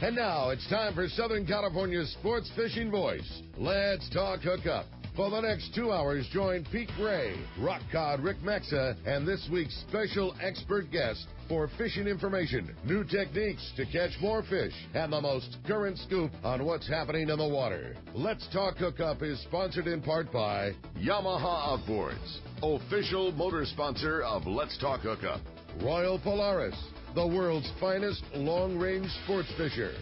And now it's time for Southern California's sports fishing voice. Let's talk hookup. For the next 2 hours, join Pete Gray, Rock Cod Rick Maxa, and this week's special expert guest for fishing information, new techniques to catch more fish, and the most current scoop on what's happening in the water. Let's Talk Hookup is sponsored in part by Yamaha Outboards, official motor sponsor of Let's Talk Hookup. Royal Polaris, the world's finest long-range sports fisher.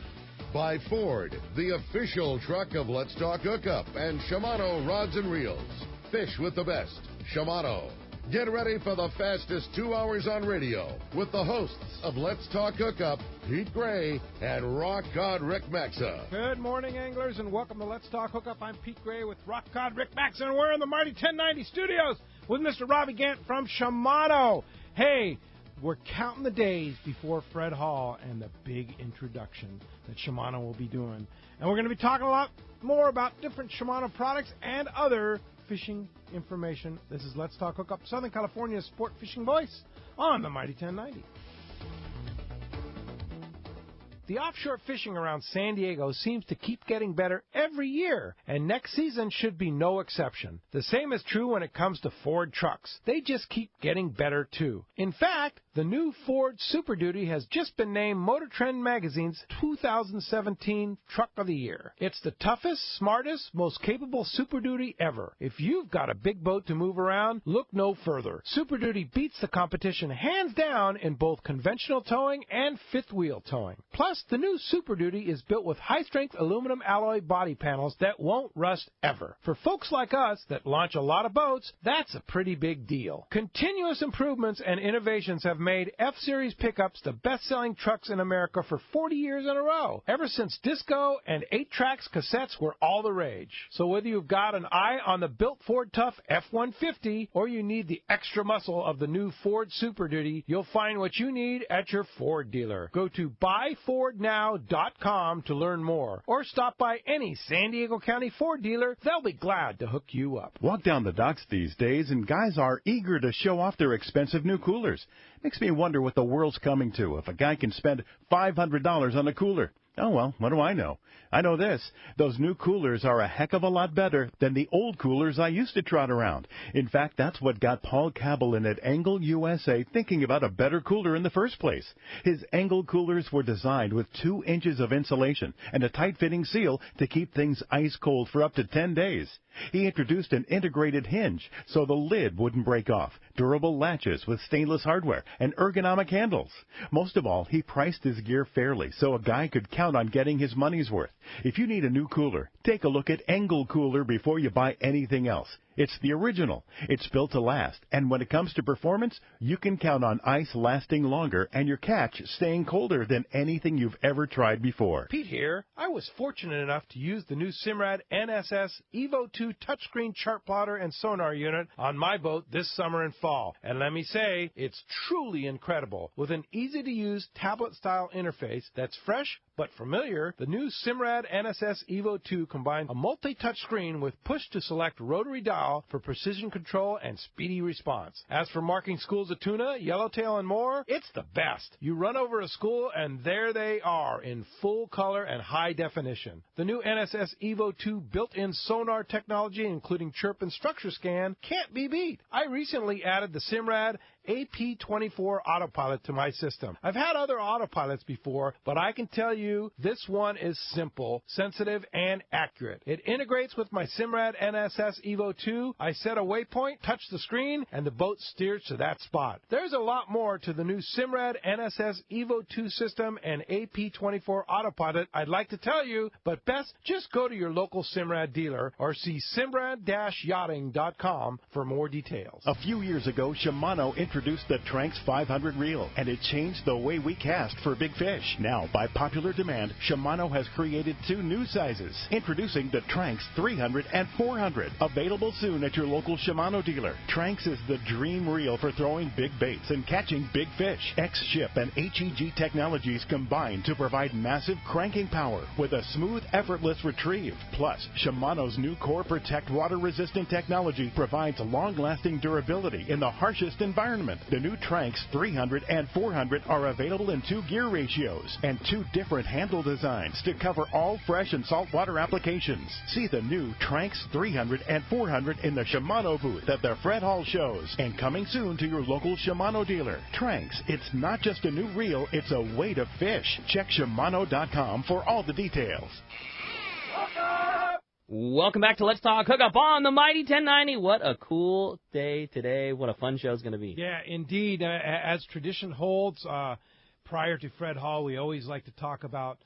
By Ford, the official truck of Let's Talk Hookup, and Shimano Rods and Reels. Fish with the best. Shimano. Get ready for the fastest 2 hours on radio with the hosts of Let's Talk Hookup, Pete Gray and Rock Cod Rick Maxa. Good morning, anglers, and welcome to Let's Talk Hookup. I'm Pete Gray with Rock Cod Rick Maxa, and we're in the mighty 1090 studios with Mr. Robbie Gant from Shimano. Hey, we're counting the days before Fred Hall and the big introduction that Shimano will be doing. And we're going to be talking a lot more about different Shimano products and other fishing information. This is Let's Talk Hookup, Southern California's sport fishing voice on the mighty 1090. The offshore fishing around San Diego seems to keep getting better every year, and next season should be no exception. The same is true when it comes to Ford trucks. They just keep getting better, too. In fact, the new Ford Super Duty has just been named Motor Trend Magazine's 2017 Truck of the Year. It's the toughest, smartest, most capable Super Duty ever. If you've got a big boat to move around, look no further. Super Duty beats the competition hands down in both conventional towing and fifth wheel towing. Plus, the new Super Duty is built with high-strength aluminum alloy body panels that won't rust ever. For folks like us that launch a lot of boats, that's a pretty big deal. Continuous improvements and innovations have made F-Series pickups the best-selling trucks in America for 40 years in a row, ever since disco and 8-tracks cassettes were all the rage. So whether you've got an eye on the built Ford Tough F-150 or you need the extra muscle of the new Ford Super Duty, you'll find what you need at your Ford dealer. Go to buyfordnow.com to learn more, or stop by any San Diego County Ford dealer. They'll be glad to hook you up. Walk down the docks these days, and guys are eager to show off their expensive new coolers. Makes me wonder what the world's coming to if a guy can spend $500 on a cooler. Oh, well, what do I know? I know this. Those new coolers are a heck of a lot better than the old coolers I used to trot around. In fact, that's what got Paul Cabellin at Angle USA thinking about a better cooler in the first place. His Angle coolers were designed with 2 inches of insulation and a tight-fitting seal to keep things ice cold for up to 10 days. He introduced an integrated hinge so the lid wouldn't break off, durable latches with stainless hardware, and ergonomic handles. Most of all, he priced his gear fairly so a guy could count on getting his money's worth. If you need a new cooler, take a look at Angle Cooler before you buy anything else. It's the original. It's built to last. And when it comes to performance, you can count on ice lasting longer and your catch staying colder than anything you've ever tried before. Pete here. I was fortunate enough to use the new Simrad NSS Evo 2 touchscreen chart plotter and sonar unit on my boat this summer and fall. And let me say, it's truly incredible. With an easy-to-use tablet-style interface that's fresh but familiar, the new Simrad NSS Evo 2 combines a multi-touch screen with push-to-select rotary dial for precision control and speedy response. As for marking schools of tuna, yellowtail, and more, it's the best. You run over a school, and there they are in full color and high definition. The new NSS Evo 2 built-in sonar technology, including chirp and structure scan, can't be beat. I recently added the Simrad AP24 autopilot to my system. I've had other autopilots before, but I can tell you this one is simple, sensitive, and accurate. It integrates with my Simrad NSS Evo 2. I set a waypoint, touch the screen, and the boat steers to that spot. There's a lot more to the new Simrad NSS Evo 2 system and AP24 autopilot I'd like to tell you, but best just go to your local Simrad dealer or see simrad-yachting.com for more details. A few years ago, Shimano introduced the Tranx 500 reel, and it changed the way we cast for big fish. Now, by popular demand, Shimano has created 2 new sizes. Introducing the Tranx 300 and 400, available soon at your local Shimano dealer. Tranx is the dream reel for throwing big baits and catching big fish. X-Ship and HEG technologies combine to provide massive cranking power with a smooth, effortless retrieve. Plus, Shimano's new Core Protect water-resistant technology provides long-lasting durability in the harshest environments. tournament. The new Tranks 300 and 400 are available in 2 gear ratios and 2 different handle designs to cover all fresh and saltwater applications. See the new Tranks 300 and 400 in the Shimano booth at the Fred Hall shows and coming soon to your local Shimano dealer. Tranks, it's not just a new reel, it's a way to fish. Check Shimano.com for all the details. Welcome back to Let's Talk Hookup on the Mighty 1090. What a cool day today. What a fun show it's going to be. Yeah, indeed. As tradition holds, prior to Fred Hall, we always like to talk about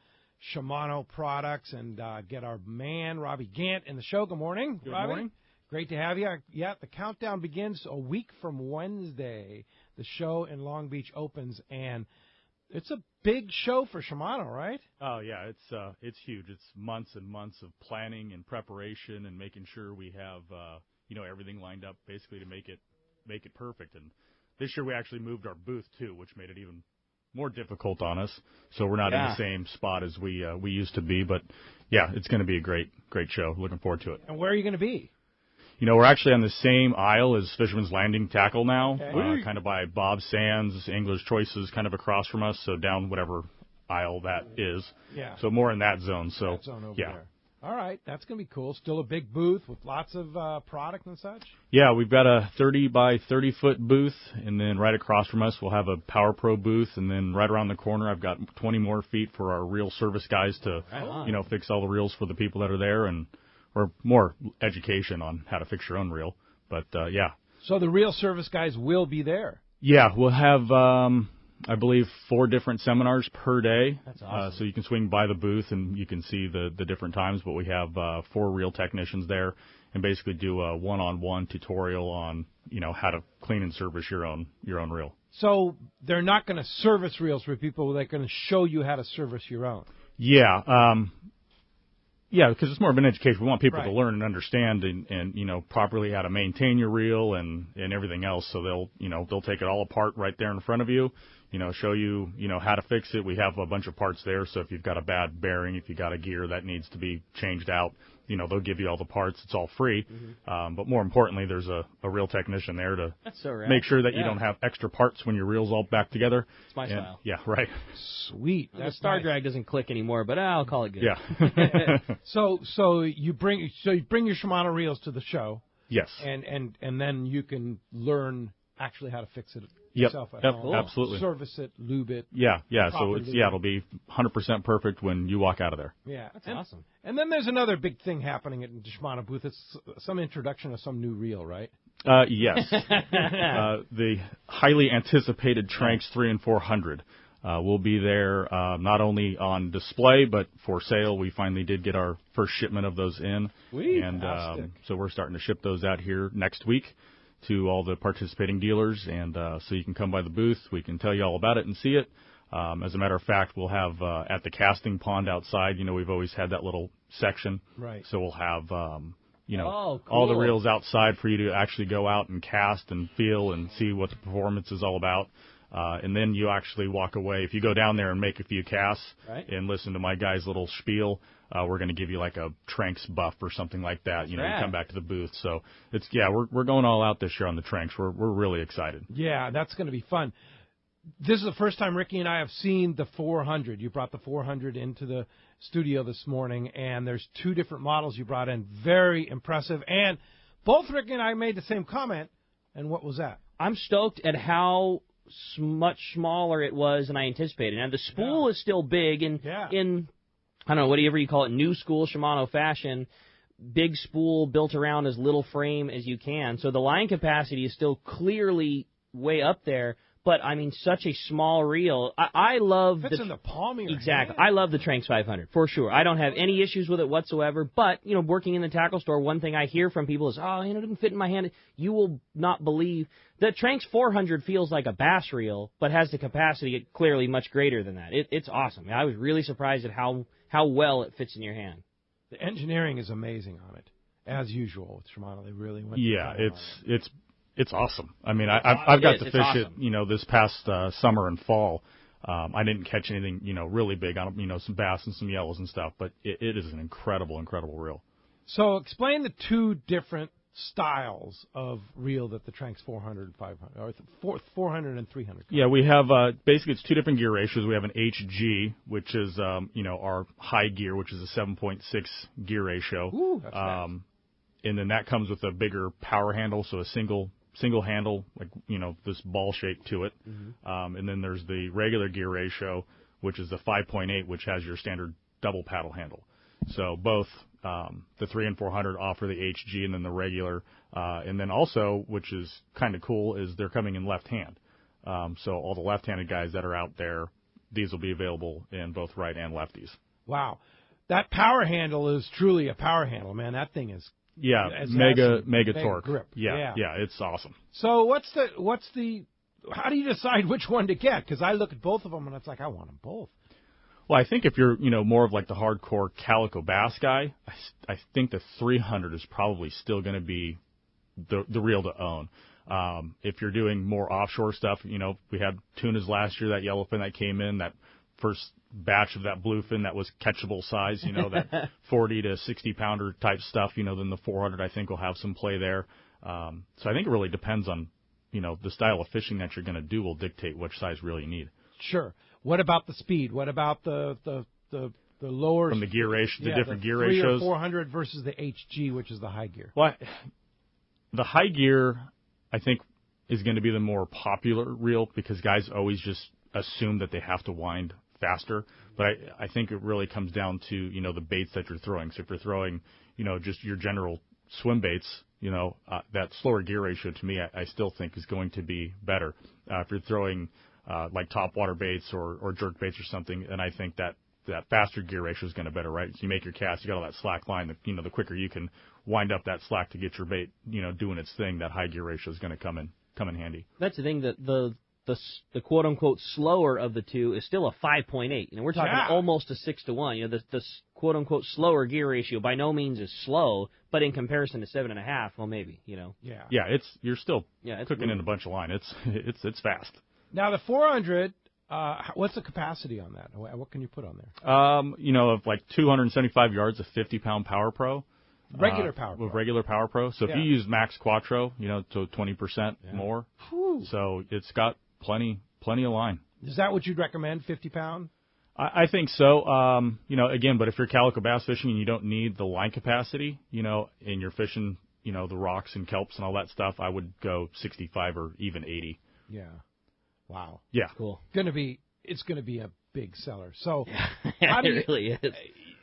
Shimano products and get our man, Robbie Gant, in the show. Good morning, Good Robbie. morning. Great to have you. Yeah, the countdown begins a week from Wednesday. The show in Long Beach opens, and it's a big show for Shimano, right? Oh yeah, it's huge. It's months and months of planning and preparation and making sure we have everything lined up basically to make it perfect. And this year we actually moved our booth too, which made it even more difficult on us. So we're not in the same spot as we used to be. But yeah, it's going to be a great show. Looking forward to it. And where are you going to be? We're actually on the same aisle as Fisherman's Landing Tackle now, Okay. kind of by Bob Sands, Angler's Choices, kind of across from us, so down whatever aisle that is. Yeah. So more in that zone. So That zone over yeah. there. All right, that's going to be cool. Still a big booth with lots of product and such? Yeah, we've got a 30 by 30 foot booth, and then right across from us we'll have a Power Pro booth, and then right around the corner I've got 20 more feet for our reel service guys to, fix all the reels for the people that are there, and or more education on how to fix your own reel. But, yeah. So the reel service guys will be there? Yeah, we'll have, I believe, 4 different seminars per day. That's awesome. So you can swing by the booth and you can see the different times. But we have 4 reel technicians there and basically do a one-on-one tutorial on, how to clean and service your own reel. So they're not going to service reels for people. They're going to show you how to service your own. Yeah. Yeah, because it's more of an education. We want people Right. to learn and understand and properly how to maintain your reel and everything else. So they'll take it all apart right there in front of you, show you, how to fix it. We have a bunch of parts there. So if you've got a bad bearing, if you've got a gear that needs to be changed out, they'll give you all the parts. It's all free. Mm-hmm. But more importantly, there's a reel technician there to That's so rad. make sure that you Yeah. don't have extra parts when your reel's all back together. It's my style. Yeah, right. Sweet. The That's star nice. drag doesn't click anymore, but I'll call it good. Yeah. So you bring your Shimano reels to the show, Yes. and then you can learn actually how to fix it Yep. yourself at Yep. home. Absolutely. Service it, lube it. Yeah. So properly. it'll be 100% perfect when you walk out of there. Yeah, That's awesome. And then there's another big thing happening at the Shimano booth. It's some introduction of some new reel, right? Yes. The highly anticipated Tranks 3 and 400 will be there not only on display but for sale. We finally did get our first shipment of those in. Sweet. And Fantastic. so we're starting to ship those out here next week to all the participating dealers. And so you can come by the booth. We can tell you all about it and see it. As a matter of fact, we'll have at the casting pond outside, we've always had that little section. Right. So we'll have Oh, cool. all the reels outside for you to actually go out and cast and feel and see what the performance is all about. And then you actually walk away. If you go down there and make a few casts Right. and listen to my guy's little spiel, we're going to give you like a Tranks buff or something like that. You rad. come back to the booth. So we're going all out this year on the Tranks. We're really excited. Yeah, that's going to be fun. This is the first time Ricky and I have seen the 400. You brought the 400 into the studio this morning, and there's 2 different models you brought in. Very impressive. And both Ricky and I made the same comment. And what was that? I'm stoked at how much smaller it was than I anticipated. Now, the spool is still big, and in, I don't know, whatever you call it, new school Shimano fashion, big spool built around as little frame as you can. So the line capacity is still clearly way up there. But, I mean, such a small reel. I love Fits in the palm of your Exactly. hand. I love the Tranks 500, for sure. I don't have any issues with it whatsoever. But, working in the tackle store, one thing I hear from people is, it didn't fit in my hand. You will not believe that Tranks 400 feels like a bass reel, but has the capacity clearly much greater than that. It's awesome. I was really surprised at how well it fits in your hand. The engineering is amazing on it, as usual with Shimano. They really went. Yeah, to town on it. it's awesome. I mean, I've got to It's fish awesome. it, this past summer and fall. I didn't catch anything, really big on, some bass and some yellows and stuff, but it is an incredible, incredible reel. So explain the 2 different styles of reel that the Tranx 400 and 500, or 400 and 300? Yeah, we have basically it's two different gear ratios. We have an HG, which is our high gear, which is a 7.6 gear ratio. Ooh, that's fast. And then that comes with a bigger power handle, so a single handle, like this ball shape to it. Mm-hmm. And then there's the regular gear ratio, which is the 5.8, which has your standard double paddle handle. So both the 3 and 400 offer the HG, and then the regular. And then also, which is kind of cool, is they're coming in left hand. So all the left-handed guys that are out there, these will be available in both right and lefties. Wow. That power handle is truly a power handle, man. That thing is mega torque grip. Yeah, it's awesome. So what's the how do you decide which one to get? Because I look at both of them and it's like I want them both. Well, I think if you're more of like the hardcore calico bass guy, I think the 300 is probably still going to be the reel to own. If you're doing more offshore stuff, we had tunas last year, that yellowfin that came in, that first batch of that bluefin that was catchable size, that 40 to 60 pounder type stuff, then the 400 I think will have some play there. So I think it really depends on, the style of fishing that you're going to do will dictate which size reel you need. Sure. What about the speed? What about the lower from the gear ratio, the different gear 3 ratios? Or 400 versus the HG, which is the high gear. Well, the high gear, I think, is going to be the more popular reel because guys always just assume that they have to wind faster. But I think it really comes down to, the baits that you're throwing. So if you're throwing, just your general swim baits, that slower gear ratio to me, I still think is going to be better. If you're throwing like topwater baits or jerk baits or something, and I think that faster gear ratio is going to better, right? So you make your cast, you got all that slack line, the quicker you can wind up that slack to get your bait, doing its thing, that high gear ratio is going to come in handy. That's the thing, that the quote unquote slower of the two is still a 5.8. We're talking almost a 6-to-1. The quote unquote slower gear ratio by no means is slow, but in comparison to 7.5, well, maybe, Yeah, you're still cooking in a bunch of line. It's fast. Now the 400, what's the capacity on that? What can you put on there? Of like 275 yards of 50-pound Power Pro. Regular Power Pro. With regular Power Pro. So if you use Max Quattro, to 20% more. Whew. So it's got plenty of line. Is that what you'd recommend, 50-pound? I think so. Again, but if you're calico bass fishing and you don't need the line capacity, and you're fishing, the rocks and kelps and all that stuff, I would go 65 or even 80. Yeah. Wow. Yeah. Cool. It's going to be a big seller. So it really is.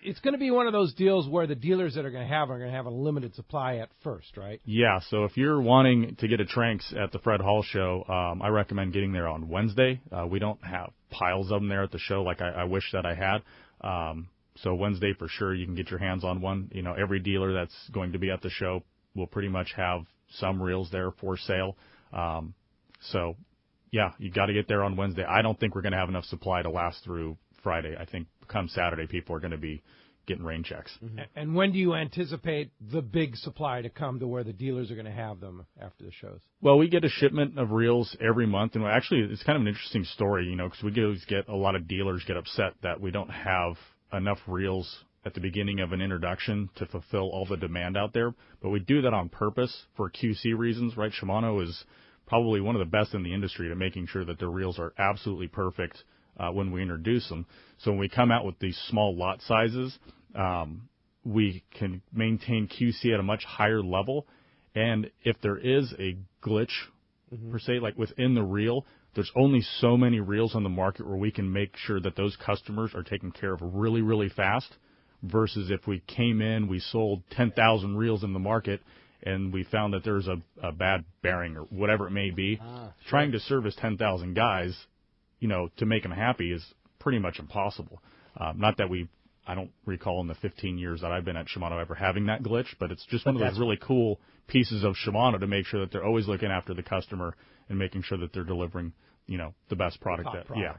It's going to be one of those deals where the dealers that are going to have a limited supply at first, right? Yeah. So if you're wanting to get a Tranx at the Fred Hall show, I recommend getting there on Wednesday. We don't have piles of them there at the show like I wish that I had. So Wednesday for sure you can get your hands on one. Every dealer that's going to be at the show will pretty much have some reels there for sale. So yeah, you got to get there on Wednesday. I don't think we're going to have enough supply to last through Friday. I think come Saturday, people are going to be getting rain checks. Mm-hmm. And when do you anticipate the big supply to come to where the dealers are going to have them after the shows? Well, we get a shipment of reels every month, and actually it's kind of an interesting story, because we always get a lot of dealers get upset that we don't have enough reels at the beginning of an introduction to fulfill all the demand out there. But we do that on purpose for QC reasons, right? Shimano is probably one of the best in the industry at making sure that their reels are absolutely perfect when we introduce them. So when we come out with these small lot sizes, we can maintain QC at a much higher level. And if there is a glitch, per se, like within the reel, there's only so many reels on the market where we can make sure that those customers are taken care of really, really fast, versus if we came in, we sold 10,000 reels in the market, and we found that there's a bad bearing or whatever it may be. Trying to service 10,000 guys, to make them happy is pretty much impossible. Not that I don't recall in the 15 years that I've been at Shimano ever having that glitch, but it's just one of those really cool pieces of Shimano to make sure that they're always looking after the customer and making sure that they're delivering, the best product. Yeah.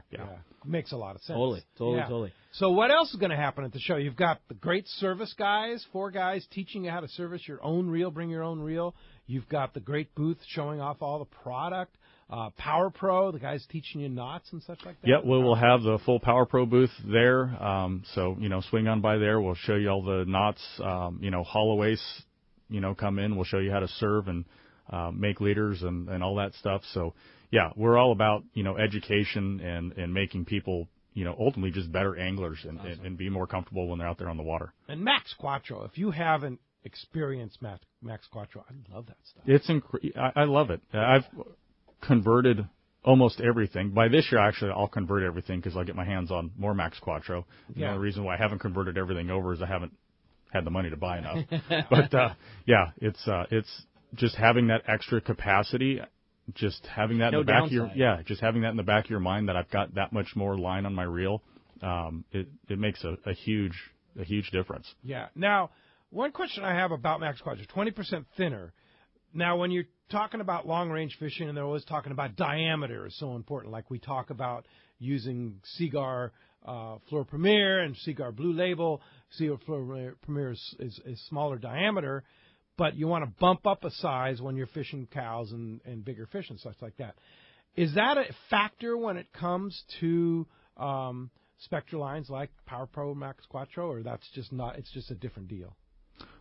Makes a lot of sense. Totally. So what else is going to happen at the show? You've got the great service guys, 4 guys teaching you how to service your own reel, bring your own reel. You've got the great booth showing off all the product. Power Pro, the guys teaching you knots and such like that. Yeah, we'll have the full Power Pro booth there. So, swing on by there. We'll show you all the knots, hollow ace come in. We'll show you how to serve and make leaders and all that stuff. So, yeah, we're all about, education and making people, ultimately just better anglers and be more comfortable when they're out there on the water. And Max Quattro, if you haven't experienced Max Quattro, I love that stuff. It's I love it. I've converted almost everything. By this year, actually, I'll convert everything because I'll get my hands on more Max Quattro. The only reason why I haven't converted everything over is I haven't had the money to buy enough. But, it's just having that extra capacity, just having that in the back of just having that in the back of your mind that I've got that much more line on my reel. It makes a huge difference. Yeah. Now, one question I have about Max Quattro, 20% thinner. Now, when you're talking about long-range fishing, and they're always talking about diameter is so important, like we talk about using Seaguar Fleur Premier and Seaguar Blue Label. Seaguar Fleur Premier is smaller diameter, but you want to bump up a size when you're fishing cows and bigger fish and stuff like that. Is that a factor when it comes to Spectra lines like Power Pro Max Quattro, or that's just not? It's just a different deal.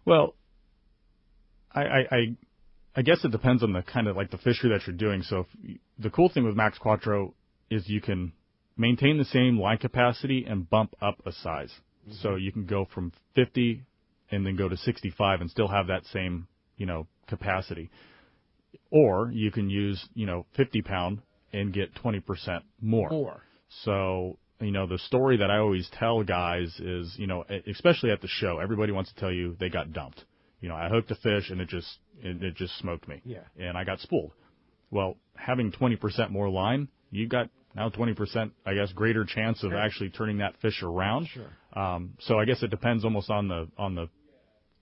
Well, I guess it depends on the kind of like the fishery that you're doing. So the cool thing with Max Quattro is you can maintain the same line capacity and bump up a size. Mm-hmm. So you can go from 50 and then go to 65 and still have that same, capacity. Or you can use, 50 pound and get 20% more. So, the story that I always tell guys is, especially at the show, everybody wants to tell you they got dumped. I hooked a fish and it just smoked me. Yeah. And I got spooled. Well, having 20% more line, you got now 20%, I guess, greater chance of actually turning that fish around. Sure. So I guess it depends almost on the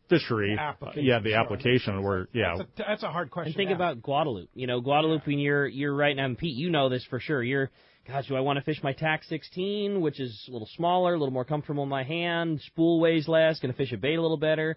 fishery. The application where, That's a hard question. And think about Guadalupe. Guadalupe, when you're right now, and Pete, you know this for sure. Gosh, do I want to fish my TAC 16, which is a little smaller, a little more comfortable in my hand, spool weighs less, going to fish a bait a little better?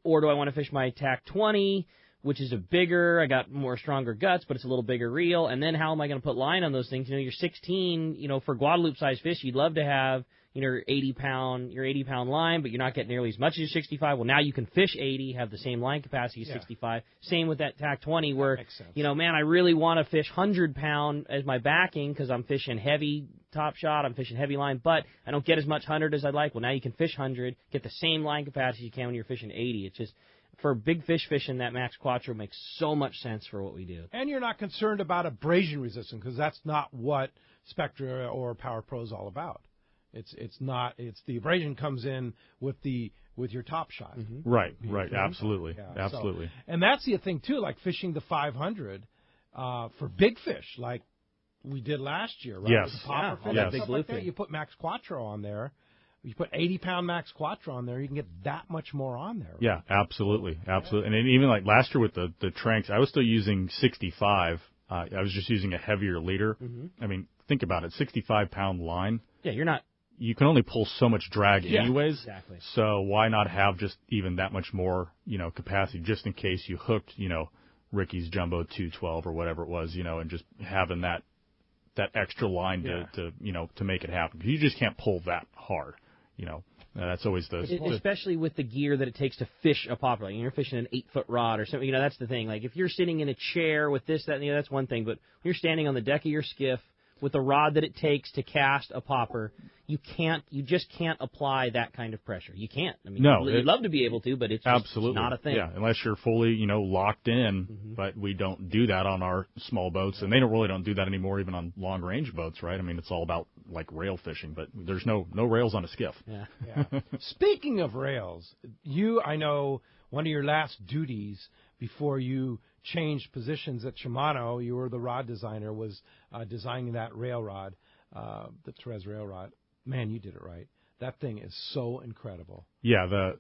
Or do I want to fish my TAC 20, which is a bigger, I got more stronger guts, but it's a little bigger reel? And then how am I going to put line on those things? Your 16, for Guadalupe-sized fish, you'd love to have, your 80-pound line, but you're not getting nearly as much as your 65. Well, now you can fish 80, have the same line capacity as 65. Same with that TAC 20 where, I really want to fish 100-pound as my backing because I'm fishing heavy top shot, I'm fishing heavy line, but I don't get as much 100 as I'd like. Well, now you can fish 100, get the same line capacity you can when you're fishing 80. It's just, for big fish fishing, that Max Quattro makes so much sense for what we do. And you're not concerned about abrasion resistance because that's not what Spectra or Power Pro is all about. It's not. It's the abrasion comes in with your top shot. Mm-hmm. Right. Absolutely. Absolutely. So, and that's the thing too. Like fishing the 500 for big fish, like we did last year, right? Yes. With the popper fish, yes. Big blue like you put Max Quattro on there. You put 80-pound Max Quattro on there, you can get that much more on there. Right? Yeah, absolutely. And even like last year with the Tranks, I was still using 65. I was just using a heavier leader. Mm-hmm. I mean, think about it, 65-pound line. Yeah, you're not. You can only pull so much drag anyways. Exactly. So why not have just even that much more, capacity just in case you hooked, Ricky's Jumbo 212 or whatever it was, and just having that extra line to make it happen. You just can't pull that hard, That's always especially with the gear that it takes to fish a popper. Like you're fishing an 8-foot rod or something. That's the thing. Like if you're sitting in a chair with this, that, and that's one thing. But when you're standing on the deck of your skiff with the rod that it takes to cast a popper, you just can't apply that kind of pressure. You can't. I mean, you'd love to be able to, but it's just not a thing. Yeah, unless you're fully, locked in. Mm-hmm. But we don't do that on our small boats, and they don't do that anymore even on long range boats, right? I mean, it's all about like rail fishing, but there's no rails on a skiff. Yeah. Speaking of rails, I know one of your last duties before you changed positions at Shimano, you were the rod designer, was designing that rail rod, the Therese rail rod. Man, you did it right. That thing is so incredible. Yeah,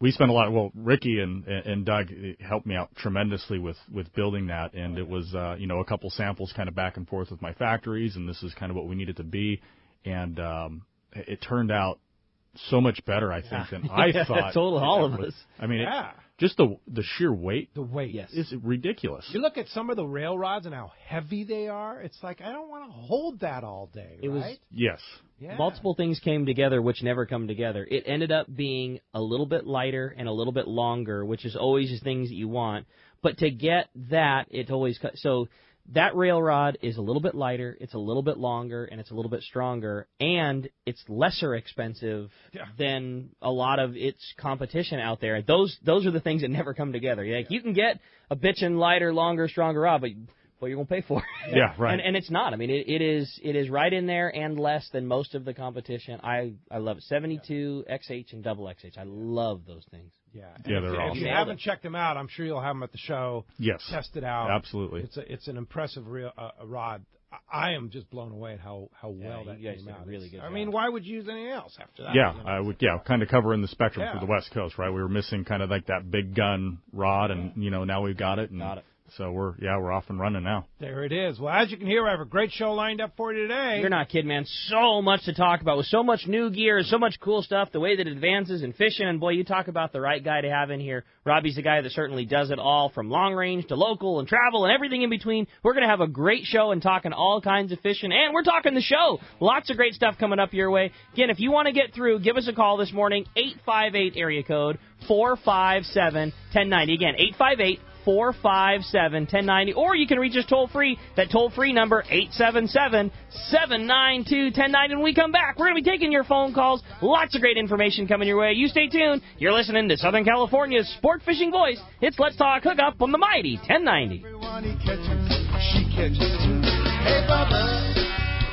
we spent a lot. Well, Ricky and Doug helped me out tremendously with building that, and it was a couple samples kind of back and forth with my factories, and this is kind of what we needed to be, and it turned out so much better, I think, than I thought. Told all of us. I mean, just the sheer weight. The weight, yes, is ridiculous. You look at some of the rail rods and how heavy they are. It's like, I don't want to hold that all day, right? Yes. Yeah. Multiple things came together which never come together. It ended up being a little bit lighter and a little bit longer, which is always the things that you want. But to get that, it always so that rail rod is a little bit lighter, it's a little bit longer, and it's a little bit stronger, and it's lesser expensive than a lot of its competition out there. Those are the things that never come together. Like, you can get a bitchin' lighter, longer, stronger rod, but what you're going to pay for. Yeah, right. And it's not. I mean, it is right in there and less than most of the competition. I love it. 72, XH, and double XH. I love those things. Yeah, they're awesome. If you haven't checked them out, I'm sure you'll have them at the show. Yes. Test it out. Absolutely. It's an impressive rod. I am just blown away at how well that came out. Really good. I mean, why would you use anything else after that? Yeah, I would. Yeah, kind of covering the spectrum for the West Coast, right? We were missing kind of like that big gun rod, and now we've got it. Got it. So we're off and running now. There it is. Well, as you can hear, I have a great show lined up for you today. You're not kidding, man. So much to talk about with so much new gear, so much cool stuff, the way that it advances in fishing. And, boy, you talk about the right guy to have in here. Robbie's the guy that certainly does it all, from long range to local and travel and everything in between. We're going to have a great show and talking all kinds of fishing. And we're talking the show. Lots of great stuff coming up your way. Again, if you want to get through, give us a call this morning, 858 area code 457-1090. Again, 858-457-1090, or you can reach us toll-free, that toll-free number, 877-792-1090. When we come back, we're going to be taking your phone calls. Lots of great information coming your way. You stay tuned. You're listening to Southern California's sport fishing voice. It's Let's Talk Hookup on the mighty 1090. Everyone he catches, she catches too. Hey, Bubba.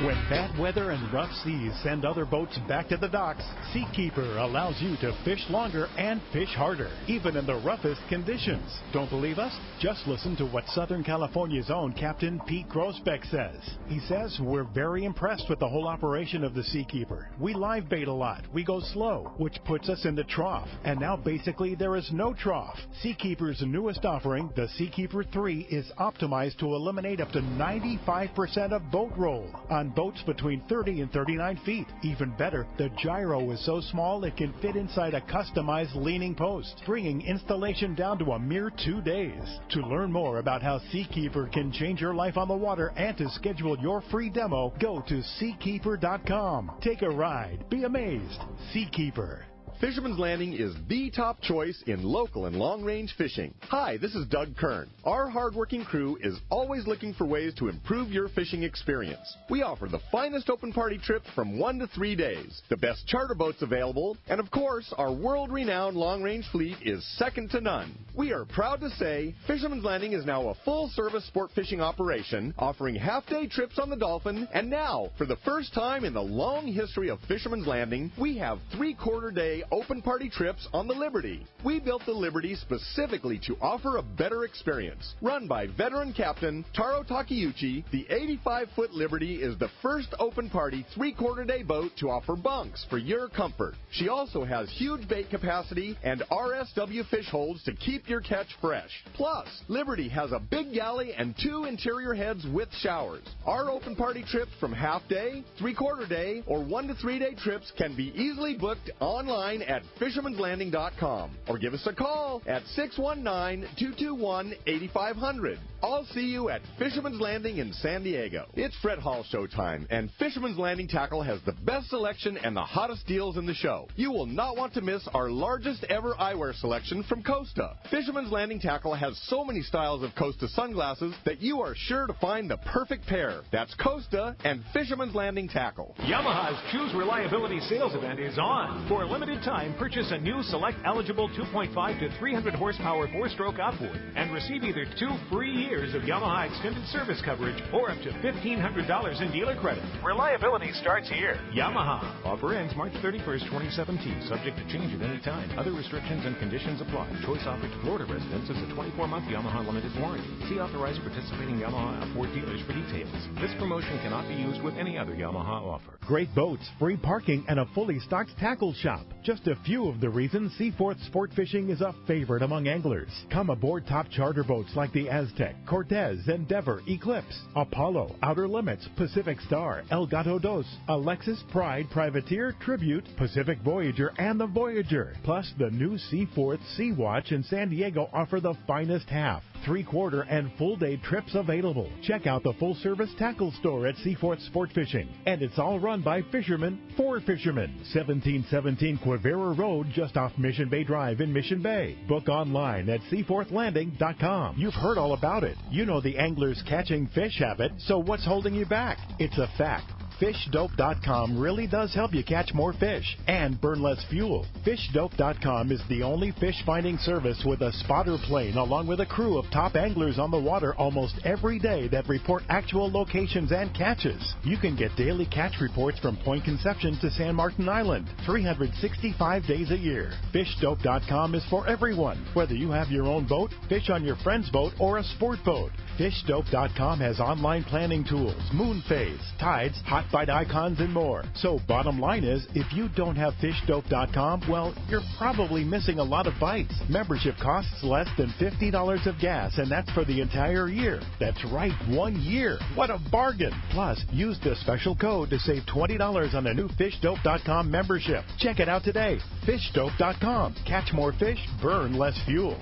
When bad weather and rough seas send other boats back to the docks, Seakeeper allows you to fish longer and fish harder, even in the roughest conditions. Don't believe us? Just listen to what Southern California's own Captain Pete Grosbeck says. He says, we're very impressed with the whole operation of the Seakeeper. We live bait a lot. We go slow, which puts us in the trough. And now basically there is no trough. Seakeeper's newest offering, the Seakeeper 3, is optimized to eliminate up to 95% of boat roll on boats between 30 and 39 feet. Even better, the gyro is so small it can fit inside a customized leaning post, bringing installation down to a mere 2 days. To learn more about how Seakeeper can change your life on the water and to schedule your free demo, go to Seakeeper.com. Take a ride. Be amazed. Seakeeper. Fisherman's Landing is the top choice in local and long-range fishing. Hi, this is Doug Kern. Our hardworking crew is always looking for ways to improve your fishing experience. We offer the finest open party trips from 1 to 3 days, the best charter boats available, and of course, our world-renowned long-range fleet is second to none. We are proud to say Fisherman's Landing is now a full-service sport fishing operation, offering half-day trips on the Dolphin, and now, for the first time in the long history of Fisherman's Landing, we have 3/4-day open party trips on the Liberty. We built the Liberty specifically to offer a better experience. Run by veteran captain Taro Takeuchi, the 85-foot Liberty is the first open party 3/4-day boat to offer bunks for your comfort. She also has huge bait capacity and RSW fish holds to keep your catch fresh. Plus, Liberty has a big galley and 2 interior heads with showers. Our open party trips from half-day, 3/4-day, or 1 to 3 day trips can be easily booked online at fishermanslanding.com or give us a call at 619-221-8500. I'll see you at Fisherman's Landing in San Diego. It's Fred Hall showtime, and Fisherman's Landing Tackle has the best selection and the hottest deals in the show. You will not want to miss our largest ever eyewear selection from Costa. Fisherman's Landing Tackle has so many styles of Costa sunglasses that you are sure to find the perfect pair. That's Costa and Fisherman's Landing Tackle. Yamaha's Choose Reliability sales event is on. For a limited time, purchase a new select eligible 2.5 to 300 horsepower 4-stroke outboard and receive either 2 free years of Yamaha extended service coverage or up to $1,500 in dealer credit. Reliability starts here. Yamaha. Offer ends March 31st, 2017. Subject to change at any time. Other restrictions and conditions apply. Choice offered to Florida residents is a 24-month Yamaha limited warranty. See authorized participating Yamaha outboard dealers for details. This promotion cannot be used with any other Yamaha offer. Great boats, free parking, and a fully stocked tackle shop. Just a few of the reasons Seaforth Sport Fishing is a favorite among anglers. Come aboard top charter boats like the Aztec, Cortez, Endeavor, Eclipse, Apollo, Outer Limits, Pacific Star, El Gato Dos, Alexis, Pride, Privateer, Tribute, Pacific Voyager, and the Voyager. Plus, the new Seaforth, Sea-Watch, and San Diego offer the finest half, 3/4, and full-day trips available. Check out the full-service tackle store at Seaforth Sport Fishing. And it's all run by fishermen for fishermen. 1717 Quivira Road, just off Mission Bay Drive in Mission Bay. Book online at seaforthlanding.com. You've heard all about it. You know the angler's catching fish habit, so what's holding you back? It's a fact. FishDope.com really does help you catch more fish and burn less fuel. FishDope.com is the only fish finding service with a spotter plane along with a crew of top anglers on the water almost every day that report actual locations and catches. You can get daily catch reports from Point Conception to San Martin Island, 365 days a year. FishDope.com is for everyone, whether you have your own boat, fish on your friend's boat, or a sport boat. FishDope.com has online planning tools, moon phase, tides, hot bite icons, and more. So bottom line is, if you don't have FishDope.com, well, you're probably missing a lot of bites. Membership costs less than $50 of gas, and that's for the entire year. That's right, 1 year. What a bargain. Plus, use the special code to save $20 on a new FishDope.com membership. Check it out today. FishDope.com. Catch more fish, burn less fuel.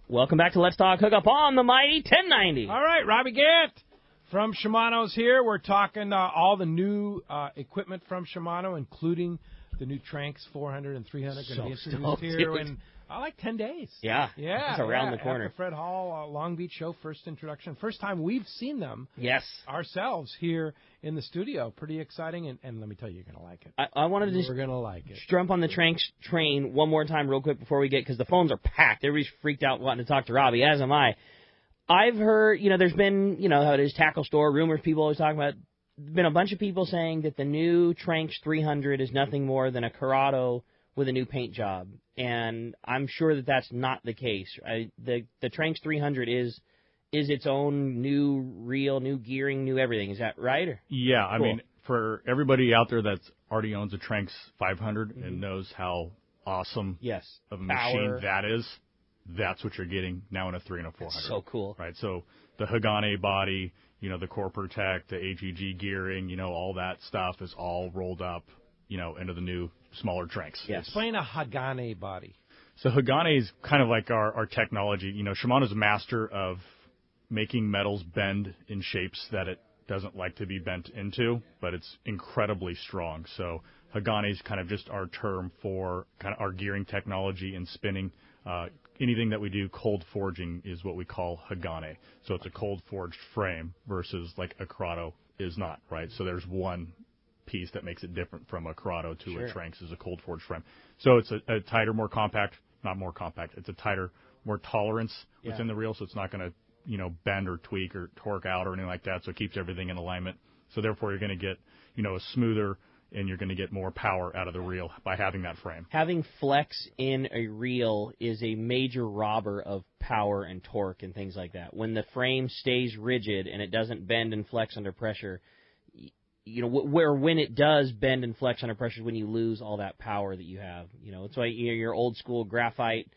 Welcome back to Let's Talk Hookup on the Mighty 1090. All right, Robbie Gant from Shimano's here. We're talking all the new equipment from Shimano, including the new Tranx 400 and 300 going to be introduced here in like 10 days. Yeah, it's around the corner. After Fred Hall, Long Beach show, first introduction. First time we've seen them ourselves here in the studio. Pretty exciting, and let me tell you, you're going to like it. I wanted to just jump on the Tranx train one more time real quick before we get, because the phones are packed. Everybody's freaked out wanting to talk to Robbie, as am I. I've heard, there's been, how it is, tackle store, rumors, people always talking about, been a bunch of people saying that the new Tranx 300 is nothing more than a Corrado with a new paint job, and I'm sure that that's not the case. The Tranx 300 is its own new reel, new gearing, new everything. Is that right? Or? Yeah, I mean, for everybody out there that already owns a Tranx 500 and knows how awesome of a machine that is, that's what you're getting now in a 3 and a 400. That's so cool. Right, so the Hagane body, the Core Protect, the AGG gearing, all that stuff is all rolled up, into the new smaller Tranx. Yes. Explain a Hagane body. So Hagane is kind of like our technology. Shimano's a master of making metals bend in shapes that it doesn't like to be bent into, but it's incredibly strong. So Hagane is kind of just our term for kind of our gearing technology and spinning. Anything that we do cold forging is what we call Hagane. So it's a cold forged frame versus like a Corrado is not, right? So there's one piece that makes it different from a Corrado to a Tranx is a cold forged frame. So it's a tighter, more compact, not more compact. It's a tighter, more tolerance within the reel, so it's not going to, bend or tweak or torque out or anything like that. So it keeps everything in alignment. So therefore you're going to get, a smoother, and you're going to get more power out of the reel by having that frame. Having flex in a reel is a major robber of power and torque and things like that. When the frame stays rigid and it doesn't bend and flex under pressure, when it does bend and flex under pressure is when you lose all that power that you have. It's why your old school graphite,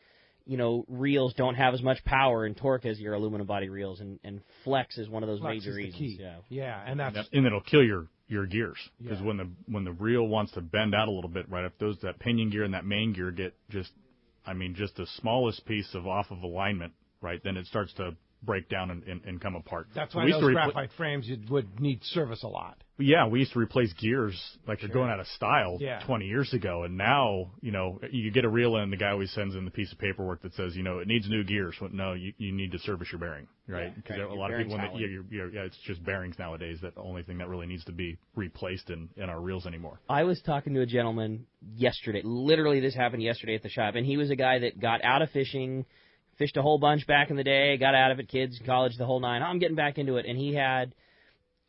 reels don't have as much power and torque as your aluminum body reels, and flex is one of those major reasons. Key. Yeah, and it'll kill your gears, because when the reel wants to bend out a little bit, right, if that pinion gear and that main gear get just the smallest piece off of alignment, right, then it starts to break down and come apart. That's why those graphite frames would need service a lot. Yeah, we used to replace gears like they're going out of style 20 years ago, and now, you get a reel in, the guy always sends in the piece of paperwork that says, it needs new gears. Well, no, you need to service your bearing, right? Because a lot of people, it's just bearings nowadays. That's the only thing that really needs to be replaced in our reels anymore. I was talking to a gentleman yesterday. Literally, this happened yesterday at the shop, and he was a guy that got out of fishing, fished a whole bunch back in the day, got out of it, kids, college, the whole nine. I'm getting back into it, and he had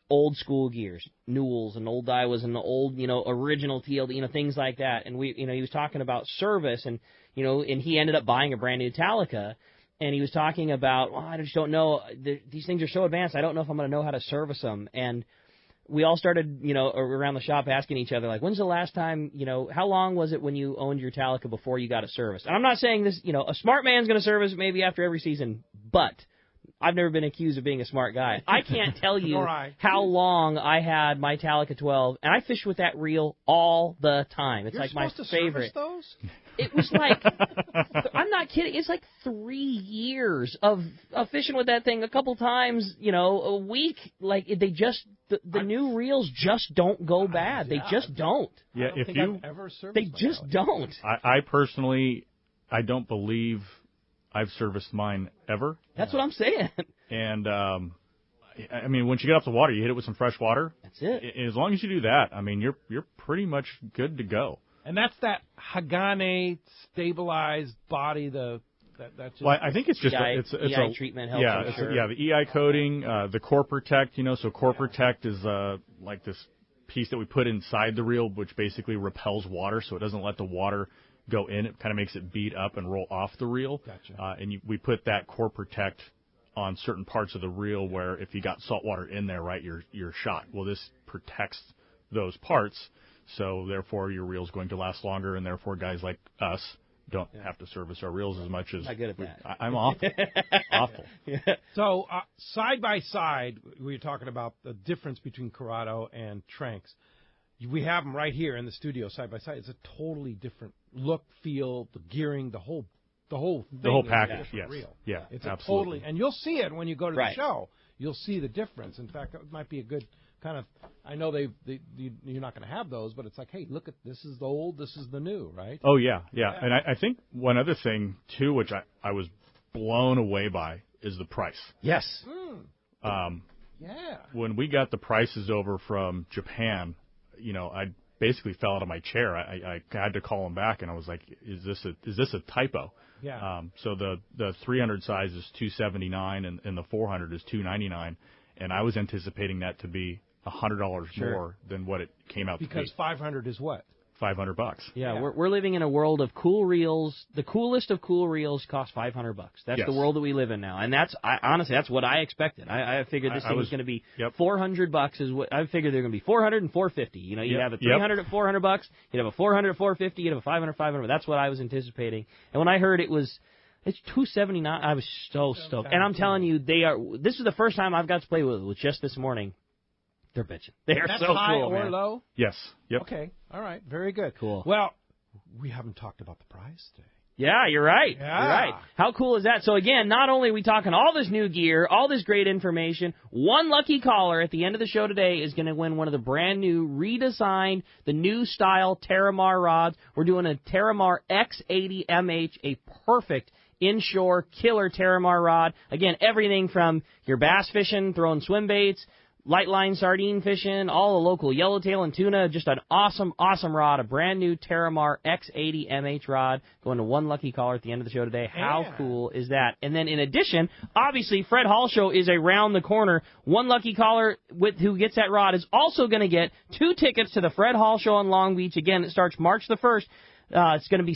old school gears, Newells and old Daiwas and the old, original TLD, things like that. And he was talking about service, and and he ended up buying a brand new Italica, and he was talking about, I just don't know, these things are so advanced, I don't know if I'm going to know how to service them. And we all started, around the shop asking each other, like, when's the last time, how long was it when you owned your Talica before you got it serviced? And I'm not saying this, a smart man's going to service it maybe after every season, but I've never been accused of being a smart guy. I can't tell you how long I had my Talica 12, and I fished with that reel all the time. It's You're like my supposed favorite. To service those? It was like, I'm not kidding, it's like 3 years of fishing with that thing a couple times, a week. Like, they just, the new reels just don't go bad. They just don't. Yeah, I don't think I've ever serviced They just don't. I personally, I don't believe I've serviced mine ever. That's what I'm saying. And, I mean, once you get off the water, you hit it with some fresh water. That's it. As long as you do that, I mean, you're pretty much good to go. And that's that Hagane stabilized body. That's just, well, I think it's just it's EI treatment helps. Yeah, sure. The EI coating, the Core Protect. So Core Protect is like this piece that we put inside the reel, which basically repels water, so it doesn't let the water go in. It kind of makes it bead up and roll off the reel. Gotcha. And we put that Core Protect on certain parts of the reel where if you got salt water in there, right, you're shot. Well, this protects those parts, so therefore your reel's going to last longer, and therefore guys like us don't have to service our reels as much as I'm good at that. I'm awful. Awful. Yeah. So, side by side, we were talking about the difference between Corrado and Tranks. We have them right here in the studio, side by side. It's a totally different look, feel, the gearing, the whole package. Yes. Real. Yeah. It's absolutely. and you'll see it when you go to Right. the show. You'll see the difference. In fact, it might be a good kind of. I know you're not going to have those, but it's like, hey, look at this is the old, this is the new, right? Oh yeah. And I think one other thing too, which I was blown away by, is the price. Yes. Yeah. When we got the prices over from Japan, I basically fell out of my chair. I had to call them back, and I was like, "Is this a typo?" Yeah. So the 300 size is $279, and the 400 is $299, and I was anticipating that to be $100 more than what it came out to be. Because 500 is what? $500. Yeah, we're living in a world of cool reels. The coolest of cool reels cost $500. That's the world that we live in now, and honestly that's what I expected. I figured this thing was going to be $400. Is what I figured they're going to be. 400 and 450. You have a 300 at $400. You'd have a 400 at 450. You'd have a 500. That's what I was anticipating. And when I heard it's $279, I was so stoked. And I'm telling you, this is the first time I've got to play with it. Just this morning. They're bitching. They are That's so high cool, or man. low? Yes. Yep. Okay. All right. Very good. Cool. Well, we haven't talked about the prize today. Yeah, you're right. Yeah. You're right. How cool is that? So again, not only are we talking all this new gear, all this great information, one lucky caller at the end of the show today is going to win one of the brand new, redesigned, the new style Terramar rods. We're doing a Terramar X80 MH, a perfect inshore killer Terramar rod. Again, everything from your bass fishing, throwing swim baits, light line sardine fishing, all the local yellowtail and tuna. Just an awesome, awesome rod. A brand new Terramar X80 MH rod going to one lucky caller at the end of the show today. How cool is that? And then in addition, obviously, Fred Hall Show is around the corner. One lucky caller who gets that rod is also going to get 2 tickets to the Fred Hall Show in Long Beach. Again, it starts March the 1st. It's going to be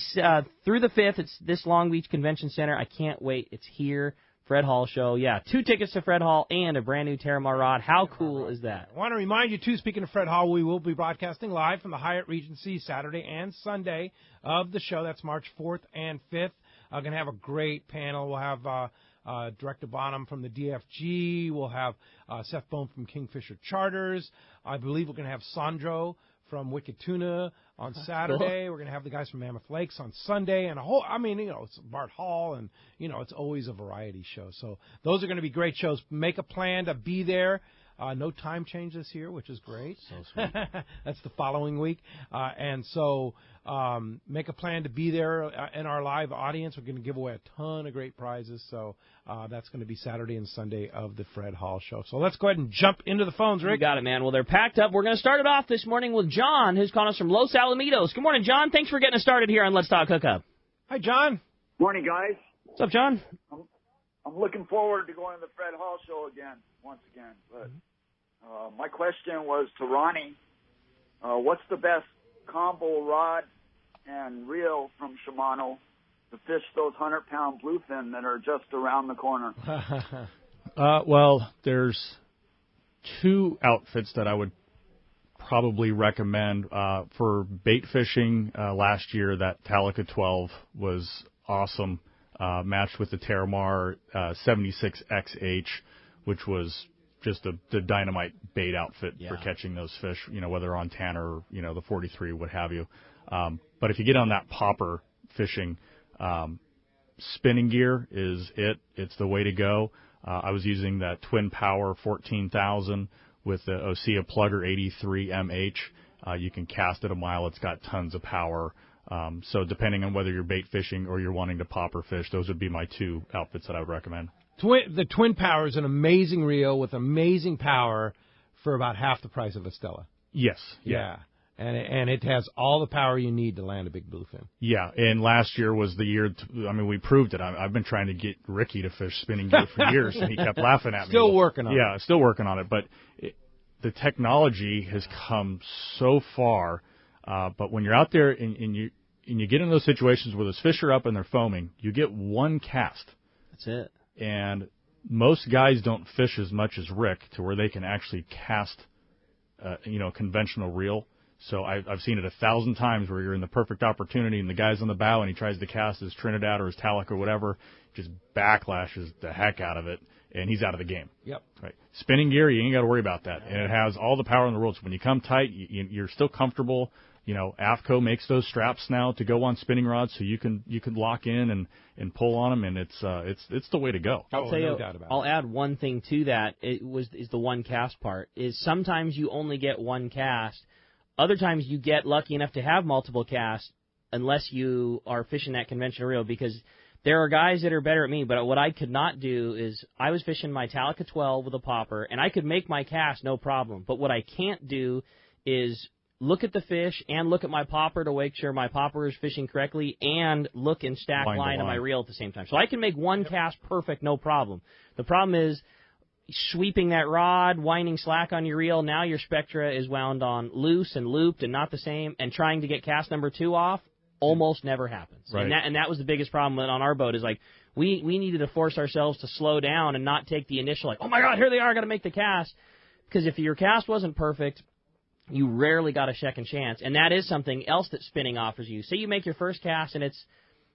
through the 5th. It's this Long Beach Convention Center. I can't wait. It's here. Fred Hall Show. Yeah, 2 tickets to Fred Hall and a brand new Terramar rod. How cool is that? I want to remind you, too, speaking of Fred Hall, we will be broadcasting live from the Hyatt Regency Saturday and Sunday of the show. That's March 4th and 5th. Going to have a great panel. We'll have Director Bonham from the DFG. We'll have Seth Bone from Kingfisher Charters. I believe we're going to have Sandro from Wicked Tuna on Saturday. We're going to have the guys from Mammoth Lakes on Sunday, and it's Bart Hall, and, it's always a variety show. So those are going to be great shows. Make a plan to be there. No time change this year, which is great. So sweet. That's the following week. And so make a plan to be there in our live audience. We're going to give away a ton of great prizes. So that's going to be Saturday and Sunday of the Fred Hall Show. So let's go ahead and jump into the phones, Rick. You got it, man. Well, they're packed up. We're going to start it off this morning with John, who's calling us from Los Alamitos. Good morning, John. Thanks for getting us started here on Let's Talk Hookup. Hi, John. Morning, guys. What's up, John? I'm looking forward to going to the Fred Hall Show once again. But my question was to Ronnie, what's the best combo rod and reel from Shimano to fish those 100-pound bluefin that are just around the corner? Well, there's 2 outfits that I would probably recommend for bait fishing last year. That Talica 12 was awesome, matched with the Terramar 76XH, which was just the dynamite bait outfit for catching those fish, whether on Tanner or, the 43, what have you. But if you get on that popper fishing, spinning gear is it's the way to go. I was using that Twin Power 14,000 with the Osea Plugger 83 MH. You can cast it a mile. It's got tons of power. So depending on whether you're bait fishing or you're wanting to popper fish, those would be my two outfits that I would recommend. The Twin Power is an amazing reel with amazing power for about half the price of a Stella. Yes. Yeah. And it has all the power you need to land a big bluefin. Yeah, and last year was the year, we proved it. I've been trying to get Ricky to fish spinning gear for years, and he kept laughing at me. Still working on it. Yeah, still working on it. But the technology has come so far. But when you're out there and you get in those situations where those fish are up and they're foaming, you get one cast. That's it. And most guys don't fish as much as Rick to where they can actually cast, conventional reel. So I've seen it 1,000 times where you're in the perfect opportunity and the guy's on the bow and he tries to cast his Trinidad or his Talic or whatever, just backlashes the heck out of it, and he's out of the game. Yep. Right. Spinning gear, you ain't got to worry about that. And it has all the power in the world. So when you come tight, you're still comfortable. AFCO makes those straps now to go on spinning rods, so you can lock in and pull on them, and it's the way to go. I'll tell you, I'll add one thing to that. Is the one cast part. Is sometimes you only get one cast. Other times you get lucky enough to have multiple casts, unless you are fishing that conventional reel, because there are guys that are better at me. But what I could not do is I was fishing my Talica 12 with a popper, and I could make my cast no problem. But what I can't do is look at the fish and look at my popper to make sure my popper is fishing correctly and look and stack line on my reel at the same time. So I can make one cast perfect, no problem. The problem is sweeping that rod, winding slack on your reel. Now your spectra is wound on loose and looped and not the same, and trying to get cast number 2 off almost never happens. Right. And that was the biggest problem on our boat, is like we needed to force ourselves to slow down and not take the initial, like, oh my God, here they are, I got to make the cast. Because if your cast wasn't perfect, you rarely got a second chance. And that is something else that spinning offers you. Say you make your first cast and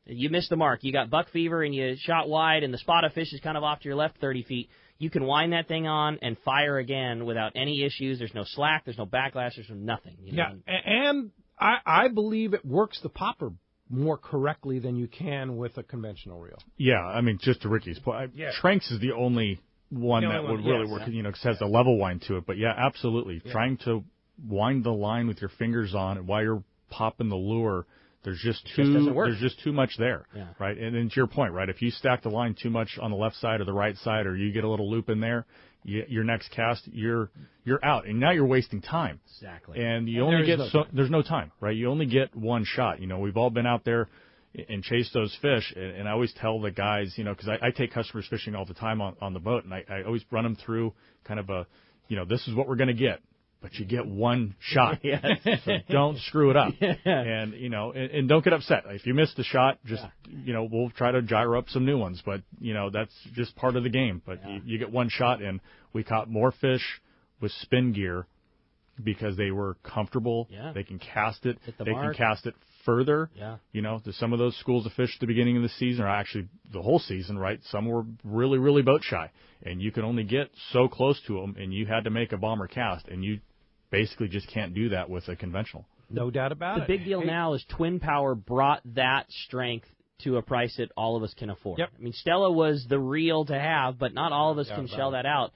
you missed the mark. You got buck fever and you shot wide and the spot of fish is kind of off to your left 30 feet. You can wind that thing on and fire again without any issues. There's no slack. There's no backlash. There's nothing. Yeah, and I believe it works the popper more correctly than you can with a conventional reel. Yeah, just to Ricky's point, Tranks is the only one that would really work, because it has a level wind to it. But, yeah, absolutely. Yeah. Trying to wind the line with your fingers on it while you're popping the lure, there's just too much there, right? And then to your point, right, if you stack the line too much on the left side or the right side, or you get a little loop in there, your next cast, you're out, and now you're wasting time. Exactly. And there's no time, right? You only get one shot. We've all been out there and chased those fish, and I always tell the guys, because I take customers fishing all the time on the boat, and I always run them through kind of a, this is what we're going to get. But you get one shot. So don't screw it up. And, and don't get upset. If you miss the shot, just, we'll try to gyro up some new ones. But, that's just part of the game. But you get one shot, and we caught more fish with spin gear because they were comfortable. Yeah. They can cast it. They can cast it further. Yeah. To some of those schools of fish at the beginning of the season, or actually the whole season, right? Some were really, really boat shy. And you can only get so close to them, and you had to make a bomber cast. And you basically just can't do that with a conventional. No doubt about it. The big deal now is Twin Power brought that strength to a price that all of us can afford. Yep. Stella was the reel to have, but not all of us can shell that out.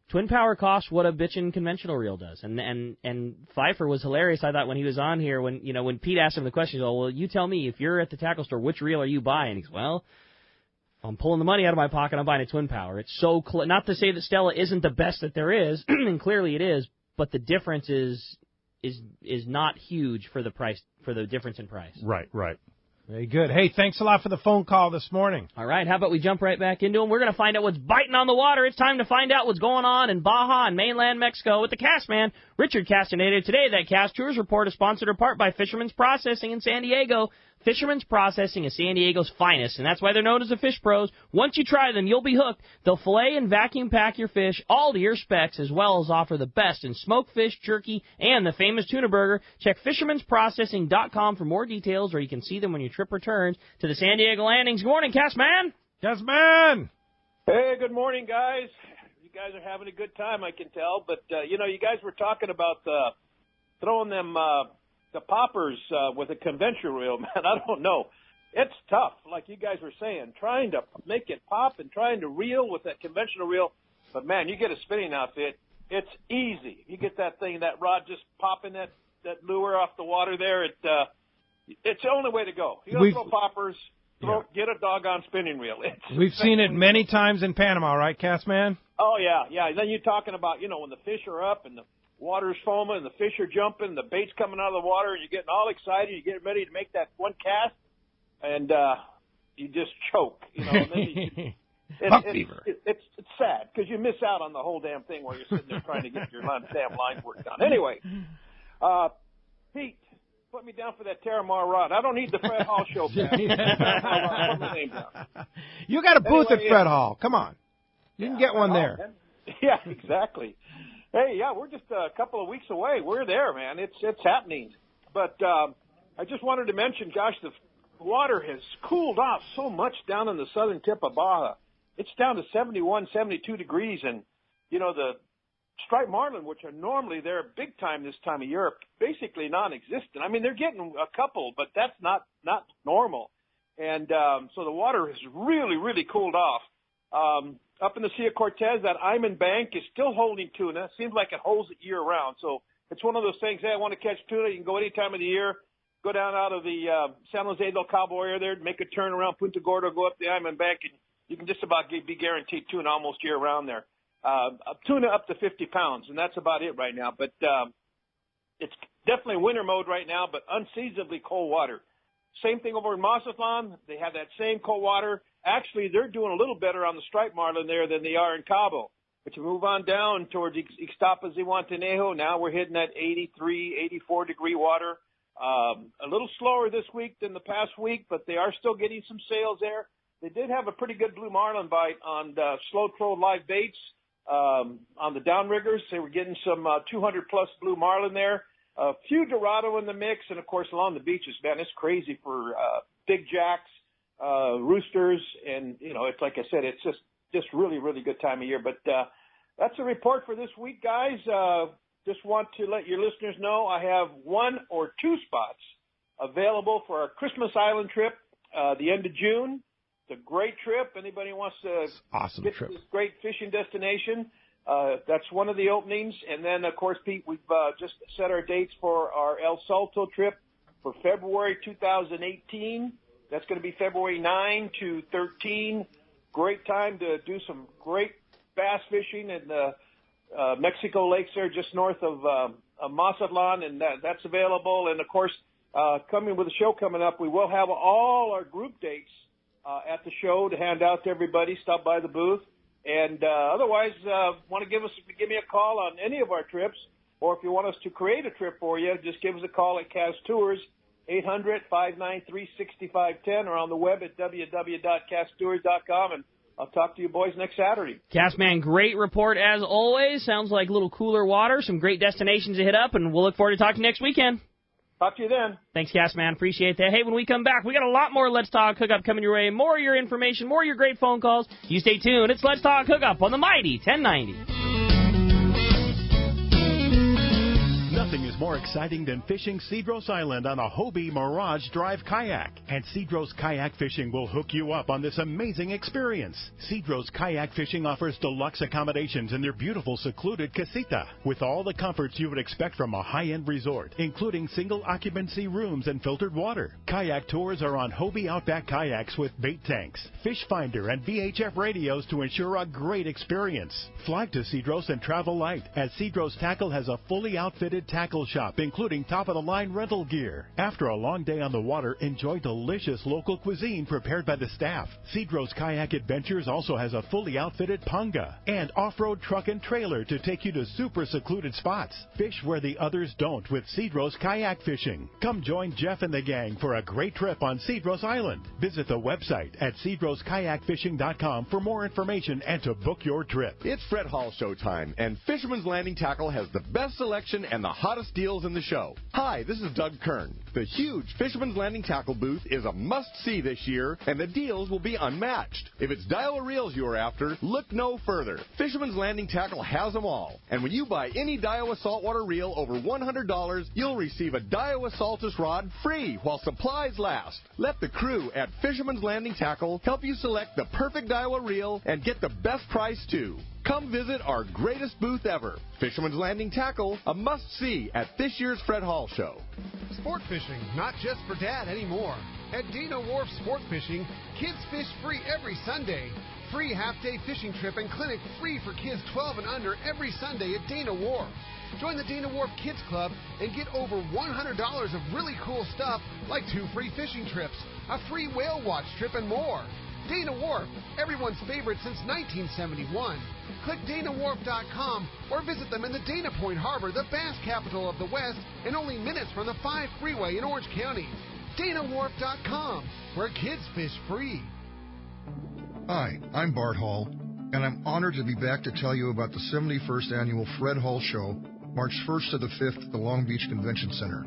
Twin Power costs what a bitchin' conventional reel does. And Pfeiffer was hilarious, I thought, when he was on here, when Pete asked him the question, he goes, well, you tell me, if you're at the tackle store, which reel are you buying? He goes, well, I'm pulling the money out of my pocket, I'm buying a Twin Power. It's so not to say that Stella isn't the best that there is, and clearly it is, but the difference is not huge for the price, for the difference in price. Right. Very good. Hey, thanks a lot for the phone call this morning. All right, how about we jump right back into them? We're going to find out what's biting on the water. It's time to find out what's going on in Baja and mainland Mexico with the cast man, Richard Castaneda. Today, that Cast Tours report is sponsored in part by Fisherman's Processing in San Diego. Fisherman's Processing is San Diego's finest, and that's why they're known as the Fish Pros. Once you try them, you'll be hooked. They'll fillet and vacuum pack your fish, all to your specs, as well as offer the best in smoked fish, jerky, and the famous tuna burger. Check fishermansprocessing.com for more details, or you can see them when your trip returns to the San Diego landings. Good morning, Castman. Castman. Hey, good morning, guys. You guys are having a good time, I can tell. But, you guys were talking about throwing them the poppers with a conventional reel. Man, I don't know. It's tough, like you guys were saying, trying to make it pop and trying to reel with that conventional reel. But, man, you get a spinning outfit, it's easy. You get that thing, that rod just popping that lure off the water there. It's the only way to go. You don't throw poppers, get a doggone spinning reel. We've seen it many times in Panama, right, Castman? Oh, yeah. Then you're talking about, when the fish are up and the water's foaming and the fish are jumping, the bait's coming out of the water, and you're getting all excited. You get ready to make that one cast, and you just choke. And then it's sad because you miss out on the whole damn thing while you're sitting there trying to get your damn line work done. Anyway, Pete, put me down for that Terramar rod. I don't need the Fred Hall show. Put my name down. You got a booth at Fred Hall. Come on. You can get one there. Yeah, exactly. Hey, we're just a couple of weeks away. We're there, man. It's happening. But I just wanted to mention, gosh, the water has cooled off so much down in the southern tip of Baja. It's down to 71, 72 degrees. And, the striped marlin, which are normally there big time this time of year, are basically non-existent. I mean, they're getting a couple, but that's not normal. And so the water has really, really cooled off. Up in the Sea of Cortez, that Iman Bank is still holding tuna. Seems like it holds it year-round. So it's one of those things, hey, I want to catch tuna. You can go any time of the year. Go down out of the San Jose del Cabo area there, make a turn around Punta Gorda, go up the Iman Bank, and you can just about be guaranteed tuna almost year-round there. Tuna up to 50 pounds, and that's about it right now. But it's definitely winter mode right now, but unseasonably cold water. Same thing over in Mazatlan. They have that same cold water. Actually, they're doing a little better on the striped marlin there than they are in Cabo. But you move on down towards Ixtapas y Guantanejo, now we're hitting that 83, 84-degree water. A little slower this week than the past week, but they are still getting some sales there. They did have a pretty good blue marlin bite on slow-throw live baits on the downriggers. They were getting some 200-plus blue marlin there. A few Dorado in the mix, and, of course, along the beaches, man, it's crazy for big jacks, roosters, and, it's like I said, it's just really, really good time of year. But that's a report for this week, guys. Just want to let your listeners know I have 1 or 2 spots available for our Christmas Island trip the end of June. It's a great trip. Anybody wants to get to this great fishing destination, that's one of the openings. And then, of course, Pete, we've just set our dates for our El Salto trip for February 2018. That's going to be February 9 to 13. Great time to do some great bass fishing in the Mexico lakes there just north of Mazatlan, and that's available. And, of course, coming with the show coming up, we will have all our group dates at the show to hand out to everybody. Stop by the booth. And otherwise, want to give me a call on any of our trips, or if you want us to create a trip for you, just give us a call at Cast Tours, 800-593-6510, or on the web at www.casttours.com, and I'll talk to you boys next Saturday. Castman, great report as always. Sounds like a little cooler water, some great destinations to hit up, and we'll look forward to talking next weekend. Talk to you then. Thanks, Castman. Appreciate that. Hey, when we come back, we got a lot more Let's Talk Hookup coming your way. More of your information, more of your great phone calls. You stay tuned. It's Let's Talk Hookup on the mighty 1090. Nothing is more exciting than fishing Cedros Island on a Hobie Mirage Drive kayak. And Cedros Kayak Fishing will hook you up on this amazing experience. Cedros Kayak Fishing offers deluxe accommodations in their beautiful secluded casita with all the comforts you would expect from a high-end resort, including single occupancy rooms and filtered water. Kayak tours are on Hobie Outback kayaks with bait tanks, fish finder, and VHF radios to ensure a great experience. Fly to Cedros and travel light, as Cedros Tackle has a fully outfitted tackle shop, including top-of-the-line rental gear. After a long day on the water, enjoy delicious local cuisine prepared by the staff. Cedros Kayak Adventures also has a fully outfitted panga and off-road truck and trailer to take you to super secluded spots. Fish where the others don't with Cedros Kayak Fishing. Come join Jeff and the gang for a great trip on Cedros Island. Visit the website at cedroskayakfishing.com for more information and to book your trip. It's Fred Hall show time, and Fisherman's Landing Tackle has the best selection and the hottest deals in the show. Hi, this is Doug Kern. The huge Fisherman's Landing Tackle booth is a must-see this year, and the deals will be unmatched. If it's Daiwa reels you are after, look no further. Fisherman's Landing Tackle has them all. And when you buy any Daiwa saltwater reel over $100, you'll receive a Daiwa Saltus rod free while supplies last. Let the crew at Fisherman's Landing Tackle help you select the perfect Daiwa reel and get the best price, too. Come visit our greatest booth ever. Fisherman's Landing Tackle, a must-see at this year's Fred Hall Show. Sport fishing, not just for Dad anymore. At Dana Wharf Sport Fishing, kids fish free every Sunday. Free half-day fishing trip and clinic free for kids 12 and under every Sunday at Dana Wharf. Join the Dana Wharf Kids Club and get over $100 of really cool stuff like 2 free fishing trips, a free whale watch trip, and more. Dana Wharf, everyone's favorite since 1971. Click DanaWharf.com or visit them in the Dana Point Harbor, the bass capital of the West, and only minutes from the 5 freeway in Orange County. DanaWharf.com, where kids fish free. Hi, I'm Bart Hall, and I'm honored to be back to tell you about the 71st Annual Fred Hall Show, March 1st to the 5th at the Long Beach Convention Center.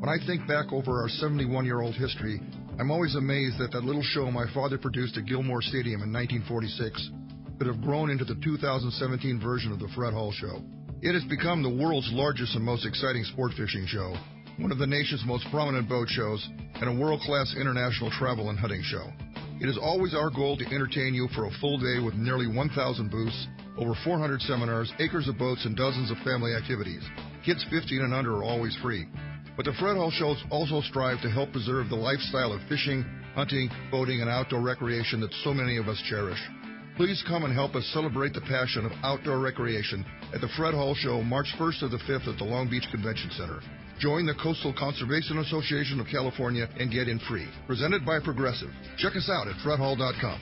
When I think back over our 71-year-old history, I'm always amazed that little show my father produced at Gilmore Stadium in 1946 could have grown into the 2017 version of the Fred Hall Show. It has become the world's largest and most exciting sport fishing show, one of the nation's most prominent boat shows, and a world-class international travel and hunting show. It is always our goal to entertain you for a full day with nearly 1,000 booths, over 400 seminars, acres of boats, and dozens of family activities. Kids 15 and under are always free. But the Fred Hall shows also strive to help preserve the lifestyle of fishing, hunting, boating, and outdoor recreation that so many of us cherish. Please come and help us celebrate the passion of outdoor recreation at the Fred Hall Show, March 1st to the 5th at the Long Beach Convention Center. Join the Coastal Conservation Association of California and get in free. Presented by Progressive. Check us out at fredhall.com.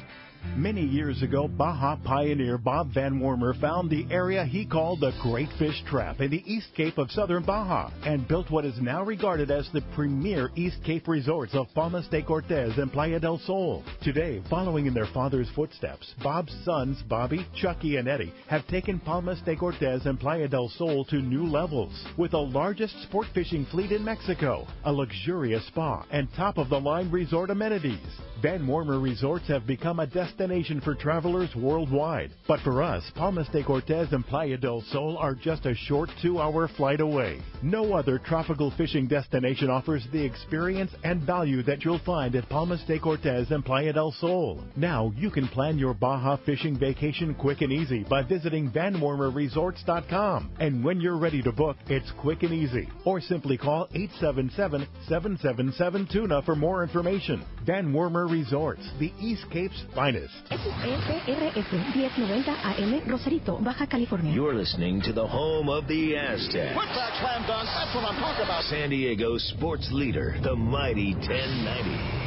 Many years ago, Baja pioneer Bob Van Wormer found the area he called the Great Fish Trap in the East Cape of southern Baja and built what is now regarded as the premier East Cape resorts of Palmas de Cortez and Playa del Sol. Today, following in their father's footsteps, Bob's sons, Bobby, Chucky, and Eddie, have taken Palmas de Cortez and Playa del Sol to new levels. With the largest sport fishing fleet in Mexico, a luxurious spa, and top-of-the-line resort amenities, Van Wormer Resorts have become a destination for travelers worldwide. But for us, Palmas de Cortez and Playa del Sol are just a short 2-hour flight away. No other tropical fishing destination offers the experience and value that you'll find at Palmas de Cortez and Playa del Sol. Now you can plan your Baja fishing vacation quick and easy by visiting VanWormerResorts.com. And when you're ready to book, it's quick and easy. Or simply call 877-777-TUNA for more information. Van Wormer Resorts, the East Cape's finest. SRS 1090 AM, Rosarito, Baja California. You're listening to the home of the Aztecs. Quick back slam dunk, that's what I'm talking about. San Diego sports leader, the mighty 1090.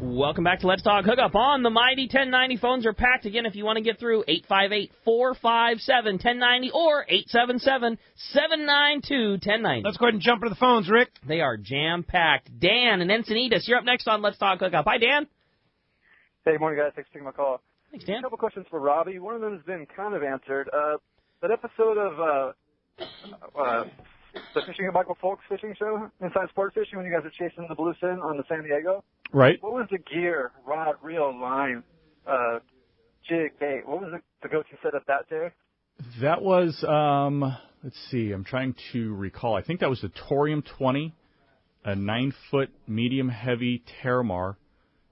Welcome back to Let's Talk Hookup on the mighty 1090. Phones are packed again if you want to get through. 858-457-1090 or 877-792-1090. Let's go ahead and jump into the phones, Rick. They are jam-packed. Dan and Encinitas, you're up next on Let's Talk Hookup. Hi, Dan. Hey, morning, guys. Thanks for taking my call. Thanks, Dan. A couple questions for Robbie. One of them has been kind of answered. That episode of the Fishing at Michael Folk's fishing show, Inside Sport Fishing, when you guys were chasing the bluefin on the San Diego. Right. What was the gear, rod, reel, line, jig, bait? What was the go-to setup that day? That was, let's see, I'm trying to recall. I think that was the Torium 20, a 9-foot medium-heavy Terramar.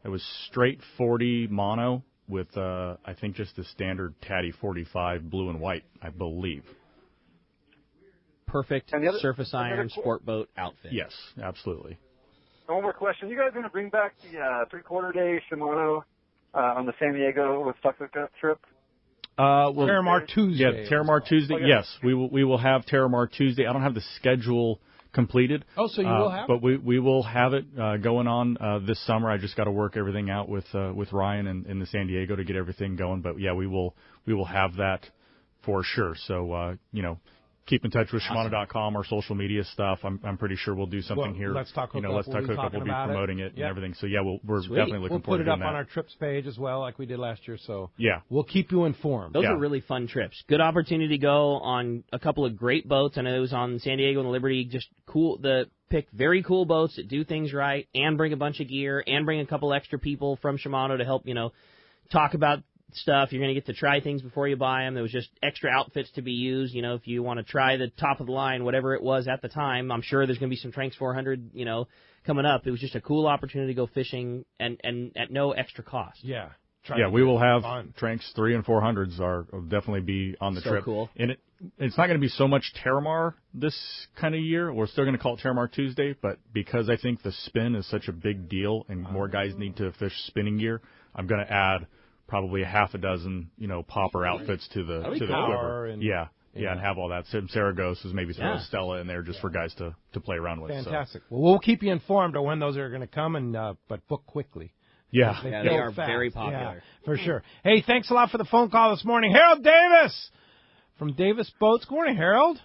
It was straight 40 mono with, I think, just the standard Tatty 45 blue and white, I believe. Perfect surface iron sport boat outfit. Yes, absolutely. One more question. You guys going to bring back the 3/4 day Shimano on the San Diego with Tuck Hookup trip? Terramar Tuesday. Yeah, Terramar Tuesday. Okay. Yes, we will have Terramar Tuesday. I don't have the schedule completed. Oh, so you will have but we will have it going on this summer. I just got to work everything out with Ryan in the San Diego to get everything going. But yeah, we will have that for sure. So keep in touch with Shimano.com, our social media stuff. I'm pretty sure we'll do something here. Let's Talk Hookup. Let's Talk Hookup. We'll be promoting it and everything. So yeah, we're Sweet. definitely looking forward to doing that. We'll put it up on our trips page as well, like we did last year. So yeah, we'll keep you informed. Those are really fun trips. Good opportunity to go on a couple of great boats. I know it was on San Diego and the Liberty. Just cool. Pick very cool boats that do things right and bring a bunch of gear and bring a couple extra people from Shimano to help talk about stuff. You're going to get to try things before you buy them. There was just extra outfits to be used. If you want to try the top of the line, whatever it was at the time, I'm sure there's going to be some Tranks 400, coming up. It was just a cool opportunity to go fishing and at no extra cost. Yeah. We will have Tranks 3 and 400s will definitely be on the trip. Cool. And it's not going to be so much Terramar this kind of year. We're still going to call it Terramar Tuesday, but because I think the spin is such a big deal and more guys need to fish spinning gear, I'm going to add probably a half a dozen, popper outfits to the quiver. And have all that. Some Saragosas, maybe throw a Stella in there just for guys to play around with. Fantastic. So. Well, we'll keep you informed of when those are going to come, but book quickly. Yeah. They are very popular. Yeah, for sure. Hey, thanks a lot for the phone call this morning. Harold Davis from Davis Boats. Good morning, Harold.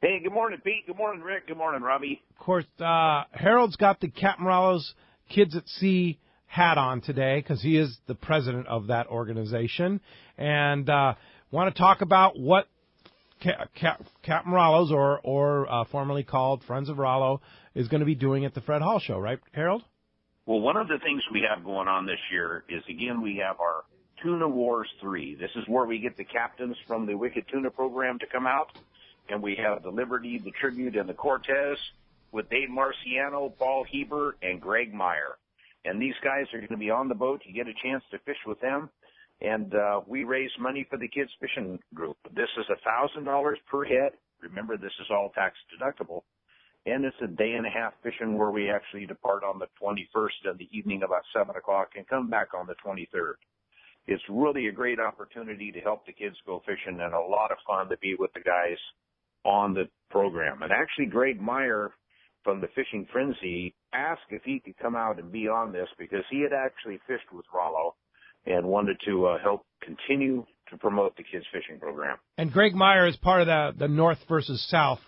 Hey, good morning, Pete. Good morning, Rick. Good morning, Robbie. Of course, Harold's got the Captain Morello's Kids at Sea hat on today because he is the president of that organization, and want to talk about what Captain Morello's or formerly called Friends of Rollo is going to be doing at the Fred Hall Show, right, Harold? Well, one of the things we have going on this year is, again, we have our Tuna Wars 3. This is where we get the captains from the Wicked Tuna program to come out, and we have the Liberty, the Tribute, and the Cortez with Dave Marciano, Paul Heber, and Greg Meyer. And these guys are going to be on the boat. You get a chance to fish with them. And we raise money for the kids fishing group. This is $1,000 per head. Remember, this is all tax deductible. And it's a day and a half fishing where we actually depart on the 21st in the evening about 7 o'clock and come back on the 23rd. It's really a great opportunity to help the kids go fishing and a lot of fun to be with the guys on the program. And actually, Greg Meyer from the Fishing Frenzy asked if he could come out and be on this because he had actually fished with Rollo and wanted to help continue to promote the kids fishing program. And Greg Meyer is part of the North versus South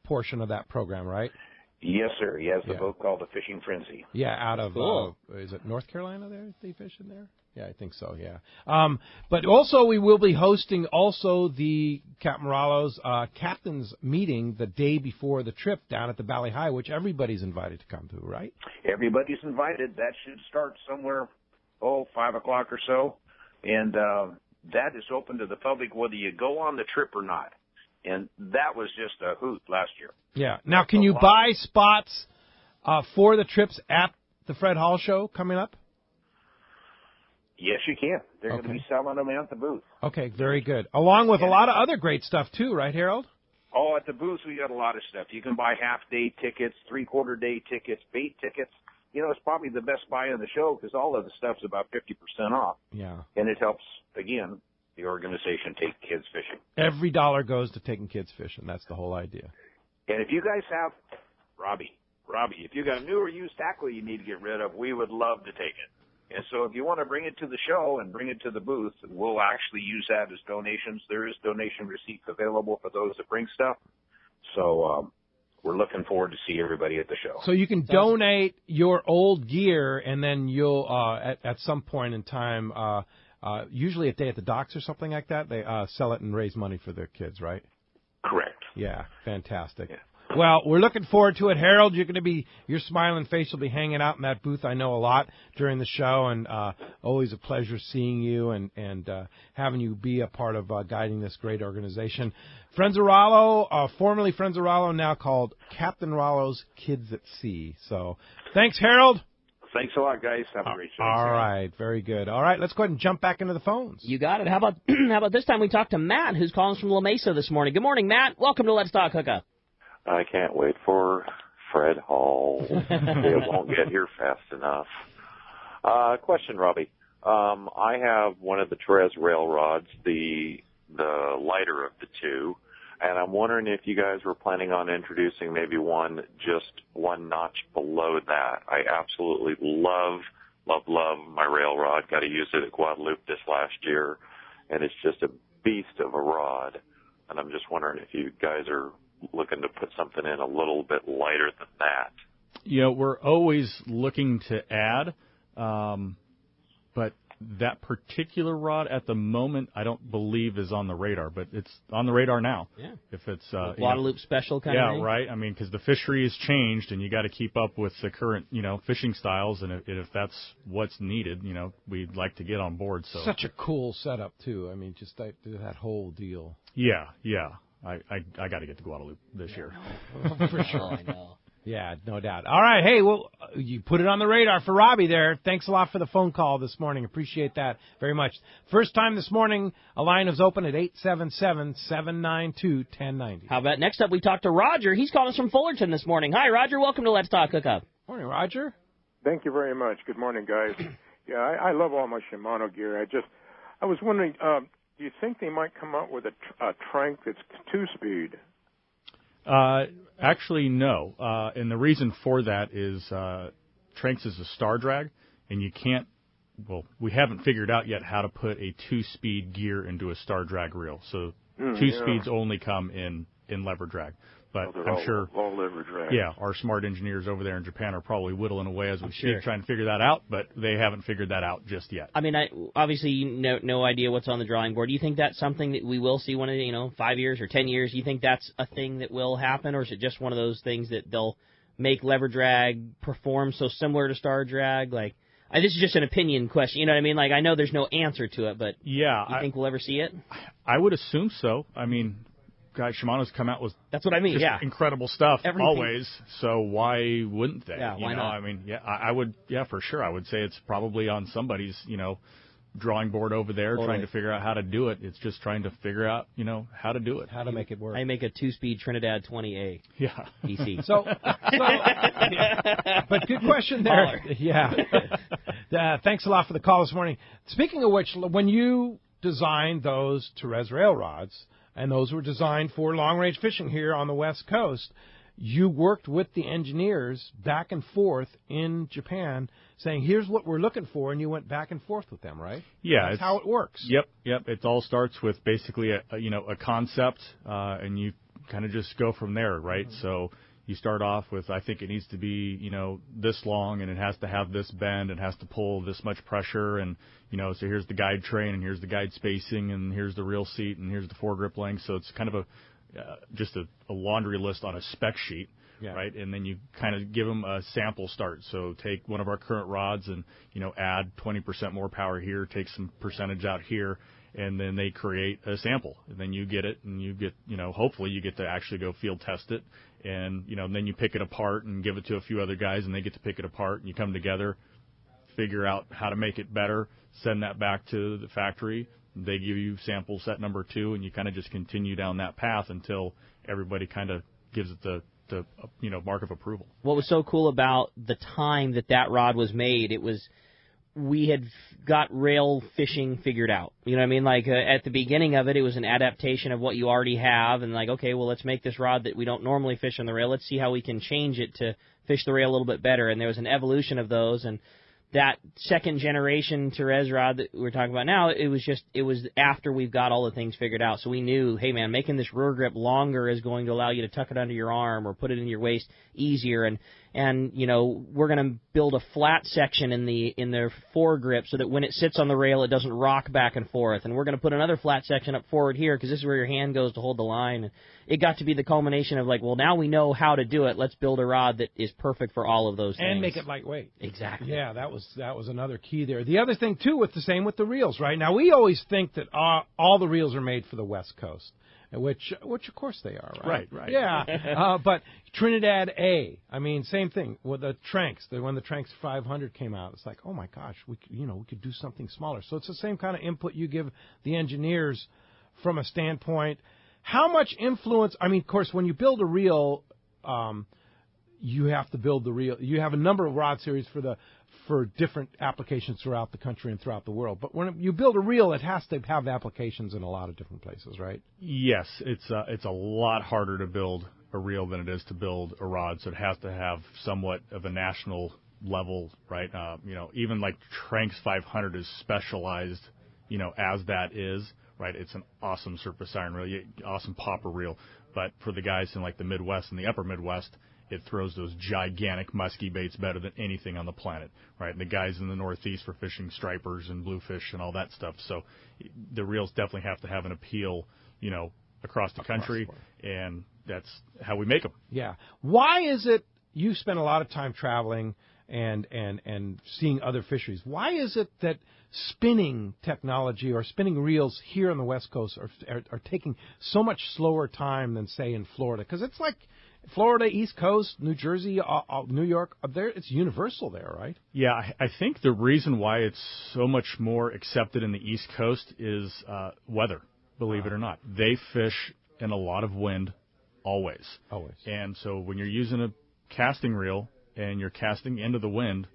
portion of that program, right? Yes, sir. He has the boat called the Fishing Frenzy. Yeah, out of, is it North Carolina there they fish in there? Yeah, I think so, yeah. But also we will be hosting also the Captain Morello's captain's meeting the day before the trip down at the Valley High, which everybody's invited to come to, right? Everybody's invited. That should start somewhere, 5 o'clock or so. And that is open to the public whether you go on the trip or not. And that was just a hoot last year. Yeah. Now, can you buy spots for the trips at the Fred Hall Show coming up? Yes, you can. They're going to be selling them at the booth. Okay, very good. Along with a lot of other great stuff, too, right, Harold? Oh, at the booth, we got a lot of stuff. You can buy half-day tickets, three-quarter-day tickets, bait tickets. It's probably the best buy on the show because all of the stuff's about 50% off. Yeah. And it helps, again, the organization take kids fishing. Every dollar goes to taking kids fishing. That's the whole idea. And if you guys have, Robbie, if you got a new or used tackle you need to get rid of, we would love to take it. And so if you want to bring it to the show and bring it to the booth, we'll actually use that as donations. There is donation receipts available for those that bring stuff. So we're looking forward to see everybody at the show. So you can donate your old gear, and then you'll, at some point in time, usually a day at the docks or something like that, they sell it and raise money for their kids, right? Correct. Yeah, fantastic. Yeah. Well, we're looking forward to it. Harold, your smiling face will be hanging out in that booth, I know, a lot during the show, and always a pleasure seeing you and having you be a part of guiding this great organization. Friends of Rollo, formerly Friends of Rollo, now called Captain Rollo's Kids at Sea. So thanks, Harold. Thanks a lot, guys. Have a great show. All right, very good. All right, let's go ahead and jump back into the phones. You got it. How about this time we talk to Matt, who's calling us from La Mesa this morning. Good morning, Matt. Welcome to Let's Talk Hookup. I can't wait for Fred Hall. It won't get here fast enough. Question, Robbie. I have one of the Therese rail rods, the lighter of the two, and I'm wondering if you guys were planning on introducing maybe just one notch below that. I absolutely love my rail rod. Got to use it at Guadalupe this last year, and it's just a beast of a rod. And I'm just wondering if you guys are looking to put something in a little bit lighter than that. We're always looking to add, but that particular rod at the moment I don't believe is on the radar, but it's on the radar now. Yeah. If it's Guadalupe special kind of thing. Yeah, right. I mean, because the fishery has changed, and you got to keep up with the current fishing styles, and if that's what's needed, we'd like to get on board. So such a cool setup too. I mean, just that whole deal. Yeah. I got to get to Guadalupe this year. For sure. I know. Yeah, no doubt. All right, hey, well, you put it on the radar for Robbie there. Thanks a lot for the phone call this morning. Appreciate that very much. First time this morning, a line is open at 877-792-1090. How about next up we talk to Roger. He's calling us from Fullerton this morning. Hi, Roger. Welcome to Let's Talk Hookup. Morning, Roger. Thank you very much. Good morning, guys. Yeah, I love all my Shimano gear. I was wondering, do you think they might come out with a Trank that's 2-speed? Actually, no. And the reason for that is Tranks is a star drag, and you can't. Well, we haven't figured out yet how to put a 2-speed gear into a star drag reel. So 2 speeds only come in lever drag. But I'm sure all lever drag. Yeah, our smart engineers over there in Japan are probably whittling away as we speak, trying to figure that out. But they haven't figured that out just yet. I mean, obviously, no idea what's on the drawing board. Do you think that's something that we will see 5 years or 10 years? Do you think that's a thing that will happen, or is it just one of those things that they'll make lever drag perform so similar to star drag? Like, this is just an opinion question. You know what I mean? Like, I know there's no answer to it, but yeah, you think we'll ever see it? I would assume so. I mean, guys, Shimano's come out with that's what I mean. Just incredible stuff Everything. Always. So why wouldn't they? Yeah, why not? I mean, I would. Yeah, for sure. I would say it's probably on somebody's drawing board over there trying to figure out how to do it. It's just trying to figure out how to do it, how to make it work. I make a 2-speed Trinidad 20A. Yeah. DC. So but good question there. Yeah. Thanks a lot for the call this morning. Speaking of which, when you designed those Therese rail rods, and those were designed for long-range fishing here on the West Coast, you worked with the engineers back and forth in Japan saying, here's what we're looking for, and you went back and forth with them, right? Yeah. That's how it works. Yep. It all starts with basically a concept, and you kind of just go from there, right? So you start off with, I think it needs to be, this long, and it has to have this bend, it has to pull this much pressure, and, so here's the guide train, and here's the guide spacing, and here's the reel seat, and here's the foregrip length. So it's kind of just a laundry list on a spec sheet, right? And then you kind of give them a sample start. So take one of our current rods and, add 20% more power here, take some percentage out here, and then they create a sample. And then you get it, and you get, hopefully you get to actually go field test it. And, then you pick it apart and give it to a few other guys, and they get to pick it apart, and you come together, figure out how to make it better, send that back to the factory. They give you sample set number 2, and you kind of just continue down that path until everybody kind of gives it the mark of approval. What was so cool about the time that rod was made, it was we had got rail fishing figured out. You know what I mean? Like at the beginning of it, it was an adaptation of what you already have, and like, okay, well, let's make this rod that we don't normally fish on the rail. Let's see how we can change it to fish the rail a little bit better. And there was an evolution of those, and that second generation Therese rod that we're talking about now, it was after we've got all the things figured out. So we knew, hey man, making this rear grip longer is going to allow you to tuck it under your arm or put it in your waist easier, and we're going to build a flat section in the foregrip so that when it sits on the rail it doesn't rock back and forth, and we're going to put another flat section up forward here because this is where your hand goes to hold the line. And it got to be the culmination of like, well, now we know how to do it. Let's build a rod that is perfect for all of those things. And make it lightweight. Exactly. Yeah, that was another key there. The other thing, too, with the reels, right? Now, we always think that all the reels are made for the West Coast, which of course they are, right? Right. Yeah, but Trinidad A, I mean, same thing with the Tranks. When the Tranks 500 came out, it's like, oh my gosh, we could do something smaller. So it's the same kind of input you give the engineers from a standpoint. How much influence? I mean, of course, when you build a reel, you have to build the reel. You have a number of rod series for different applications throughout the country and throughout the world. But when you build a reel, it has to have applications in a lot of different places, right? Yes, it's a lot harder to build a reel than it is to build a rod, so it has to have somewhat of a national level, right? Even like Tranks 500 is specialized, as that is, right? It's an awesome surface iron reel, awesome popper reel, but for the guys in like the Midwest and the upper Midwest, it throws those gigantic musky baits better than anything on the planet, right? And the guys in the Northeast for fishing stripers and bluefish and all that stuff. So the reels definitely have to have an appeal, across the country, and that's how we make them. Yeah. Why is it you spend a lot of time traveling and seeing other fisheries? Why is it that spinning technology or spinning reels here on the West Coast are taking so much slower time than, say, in Florida? Because it's like Florida, East Coast, New Jersey, New York, it's universal there, right? Yeah, I think the reason why it's so much more accepted in the East Coast is weather, believe it or not. They fish in a lot of wind always. And so when you're using a casting reel and you're casting into the wind,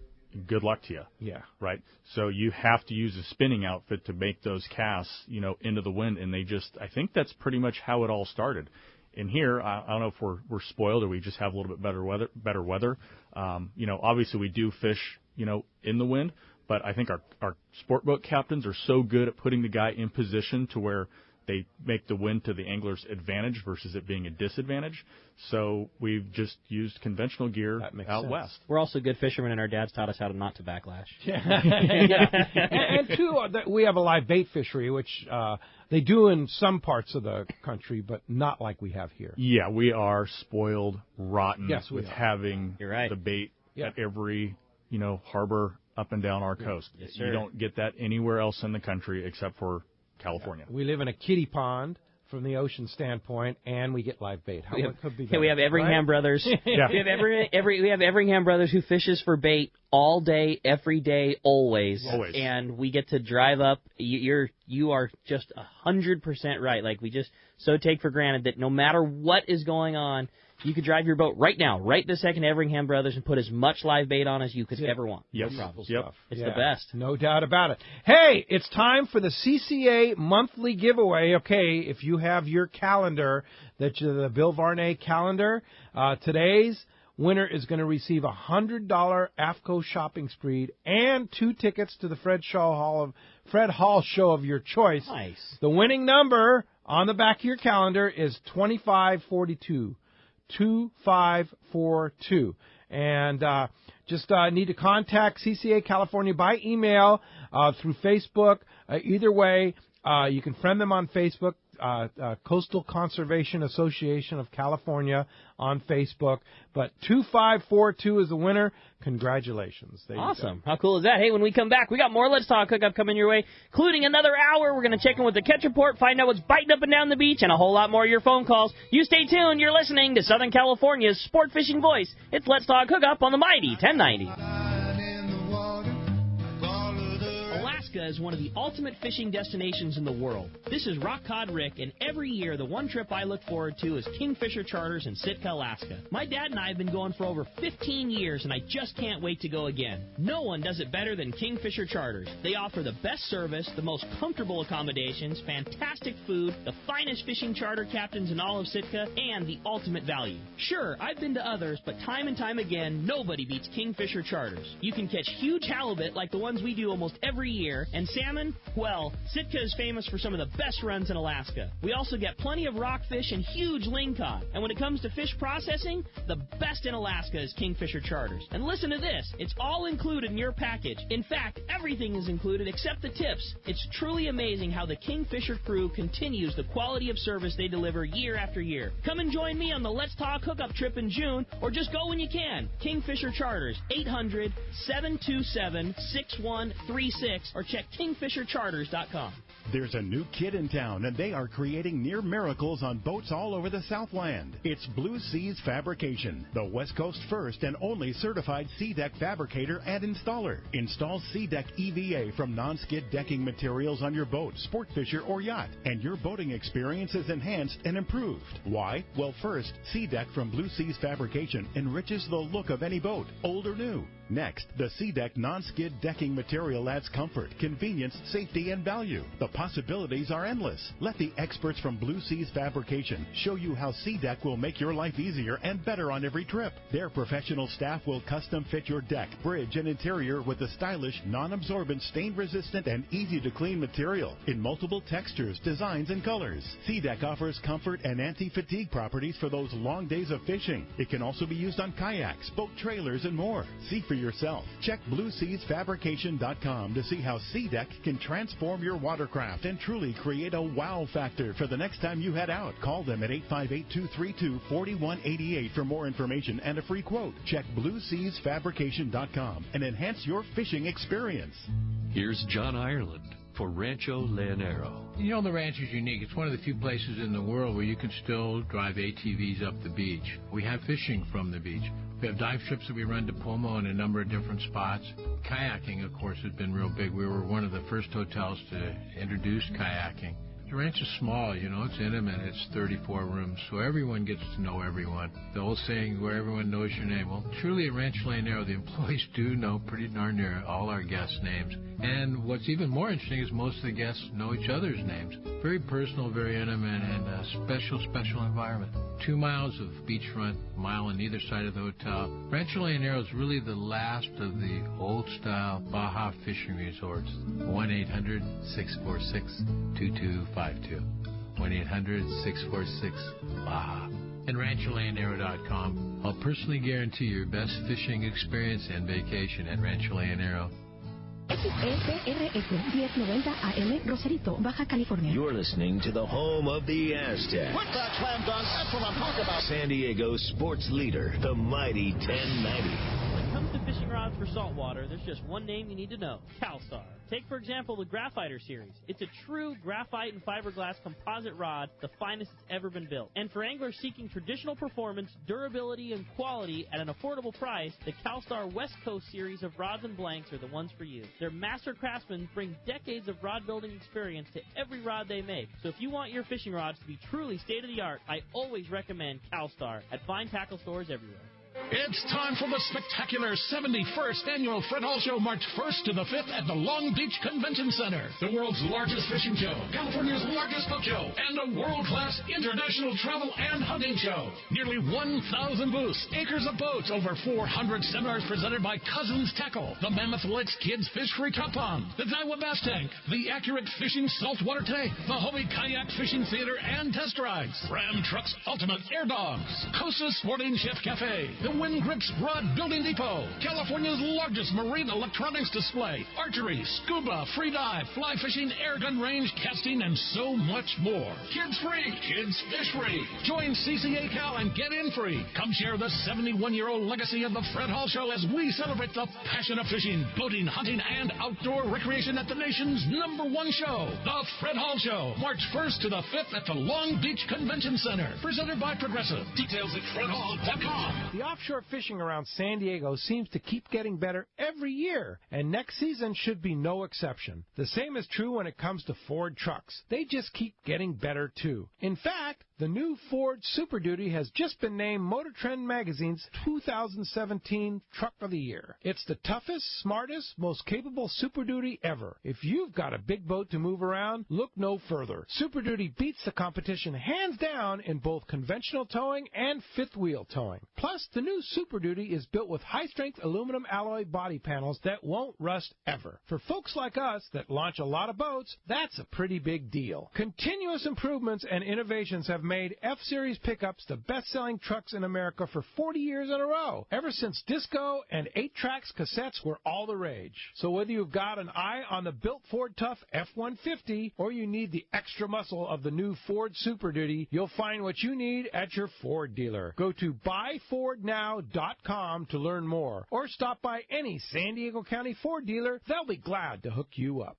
good luck to you. Yeah. Right? So you have to use a spinning outfit to make those casts, into the wind, and I think that's pretty much how it all started. In here, I don't know if we're spoiled or we just have a little bit better weather. Obviously we do fish, in the wind, but I think our sport boat captains are so good at putting the guy in position to where they make the wind to the angler's advantage versus it being a disadvantage. So we've just used conventional gear out west. We're also good fishermen, and our dads taught us how not to backlash. Yeah. And two, we have a live bait fishery, which they do in some parts of the country, but not like we have here. Yeah, we are spoiled rotten with are. having the bait at every harbor up and down our coast. Yes, sir. You don't get that anywhere else in the country except for California. We live in a kiddie pond from the ocean standpoint, and we get live bait. What could be better? We have Everingham brothers. We have Everingham brothers who fishes for bait all day, every day, always. And we get to drive up. You are just 100% right. Like, we just so take for granted that no matter what is going on, you could drive your boat right now, right this second, Everingham Brothers, and put as much live bait on as you could ever want. Yes. No problem. Stuff. It's the best. No doubt about it. Hey, it's time for the CCA monthly giveaway. Okay, if you have your calendar, the Bill Varney calendar, today's winner is going to receive a $100 AFCO shopping spree and 2 tickets to the Fred Hall show of your choice. Nice. The winning number on the back of your calendar is 2542. 2542. And just need to contact CCA California by email, through Facebook. Either way, you can friend them on Facebook, Coastal Conservation Association of California on Facebook. But 2542 is the winner. Congratulations. There awesome. How cool is that? Hey, when we come back, we got more Let's Talk Hookup coming your way, including another hour. We're going to check in with the catch report, find out what's biting up and down the beach, and a whole lot more of your phone calls. You stay tuned. You're listening to Southern California's sport fishing voice. It's Let's Talk Hookup on the mighty 1090. Alaska is one of the ultimate fishing destinations in the world. This is Rock Cod Rick, and every year the one trip I look forward to is Kingfisher Charters in Sitka, Alaska. My dad and I have been going for over 15 years, and I just can't wait to go again. No one does it better than Kingfisher Charters. They offer the best service, the most comfortable accommodations, fantastic food, the finest fishing charter captains in all of Sitka, and the ultimate value. Sure, I've been to others, but time and time again, nobody beats Kingfisher Charters. You can catch huge halibut like the ones we do almost every year, and salmon, well, Sitka is famous for some of the best runs in Alaska. We also get plenty of rockfish and huge lingcod. And when it comes to fish processing, the best in Alaska is Kingfisher Charters. And listen to this, it's all included in your package. In fact, everything is included except the tips. It's truly amazing how the Kingfisher crew continues the quality of service they deliver year after year. Come and join me on the Let's Talk Hookup trip in June, or just go when you can. Kingfisher Charters, 800-727-6136, or check KingfisherCharters.com. There's a new kid in town, and they are creating near miracles on boats all over the Southland. It's Blue Seas Fabrication, the West Coast first and only certified sea deck fabricator and installer. Install sea deck EVA from non-skid decking materials on your boat, sport fisher, or yacht, and your boating experience is enhanced and improved. Why? Well, first, sea deck from Blue Seas Fabrication enriches the look of any boat, old or new. Next, the Sea Deck non-skid decking material adds comfort, convenience, safety, and value. The possibilities are endless. Let the experts from Blue Seas Fabrication show you how Sea Deck will make your life easier and better on every trip. Their professional staff will custom fit your deck, bridge, and interior with the stylish, non-absorbent, stain-resistant, and easy-to-clean material in multiple textures, designs, and colors. Sea Deck offers comfort and anti-fatigue properties for those long days of fishing. It can also be used on kayaks, boat trailers, and more. See for yourself. Check BlueSeasFabrication.com to see how Sea Deck can transform your watercraft and truly create a wow factor for the next time you head out. Call them at 858-232-4188 for more information and a free quote. Check BlueSeasFabrication.com and enhance your fishing experience. Here's John Ireland for Rancho Leonero. You know, the ranch is unique. It's one of the few places in the world where you can still drive ATVs up the beach. We have fishing from the beach. We have dive trips that we run to Pomo in a number of different spots. Kayaking, of course, has been real big. We were one of the first hotels to introduce kayaking. The ranch is small, you know, it's intimate. It's 34 rooms, so everyone gets to know everyone. The old saying, where everyone knows your name. Well, truly at Rancho Leonero, the employees do know pretty darn near all our guests' names. And what's even more interesting is most of the guests know each other's names. Very personal, very intimate, and a special, special environment. 2 miles of beachfront, a mile on either side of the hotel. Rancho Leonero is really the last of the old-style Baja fishing resorts. 1-800-646-2252. 1-800-646-BAJA. And RanchoLeonero.com. I'll personally guarantee your best fishing experience and vacation at Rancho Leonero. XEPRS 1090 AM, Rosarito, Baja California. You're listening to the home of the Aztec. Put that slam dunk. That's what I'm talking about. San Diego's sports leader, the mighty 1090. When it comes to fishing rods for saltwater, there's just one name you need to know: CalStar. Take, for example, the Graphiter series. It's a true graphite and fiberglass composite rod, the finest that's ever been built. And for anglers seeking traditional performance, durability, and quality at an affordable price, the CalStar West Coast series of rods and blanks are the ones for you. Their master craftsmen bring decades of rod building experience to every rod they make. So if you want your fishing rods to be truly state-of-the-art, I always recommend CalStar at fine tackle stores everywhere. It's time for the spectacular 71st Annual Fred Hall Show, March 1st to the 5th at the Long Beach Convention Center. The world's largest fishing show, California's largest boat show, and a world-class international travel and hunting show. Nearly 1,000 booths, acres of boats, over 400 seminars presented by Cousins Tackle, the Mammoth Lakes Kids Fish Free Trout Pond, the Daiwa Bass Tank, the Accurate Fishing Saltwater Tank, the Hobie Kayak Fishing Theater and Test Rides, Ram Trucks Ultimate Air Dogs, Costa Sporting Chef Cafe, the Wind Grips Rod Building Depot, California's largest marine electronics display, archery, scuba, free dive, fly fishing, air gun range, casting, and so much more. Kids free, kids fish free. Join CCA Cal and get in free. Come share the 71-year-old legacy of the Fred Hall Show as we celebrate the passion of fishing, boating, hunting, and outdoor recreation at the nation's #1 show, the Fred Hall Show, March 1st to the 5th at the Long Beach Convention Center. Presented by Progressive. Details at fredhall.com. The offshore fishing around San Diego seems to keep getting better every year, and next season should be no exception. The same is true when it comes to Ford trucks. They just keep getting better, too. In fact, the new Ford Super Duty has just been named Motor Trend Magazine's 2017 Truck of the Year. It's the toughest, smartest, most capable Super Duty ever. If you've got a big boat to move around, look no further. Super Duty beats the competition hands down in both conventional towing and fifth wheel towing. Plus, the new Super Duty is built with high-strength aluminum alloy body panels that won't rust ever. For folks like us that launch a lot of boats, that's a pretty big deal. Continuous improvements and innovations have made F-Series pickups the best-selling trucks in America for 40 years in a row, ever since disco and 8-tracks cassettes were all the rage. So whether you've got an eye on the built Ford Tough F-150 or you need the extra muscle of the new Ford Super Duty, you'll find what you need at your Ford dealer. Go to buyfordnow.com to learn more, or stop by any San Diego County Ford dealer. They'll be glad to hook you up.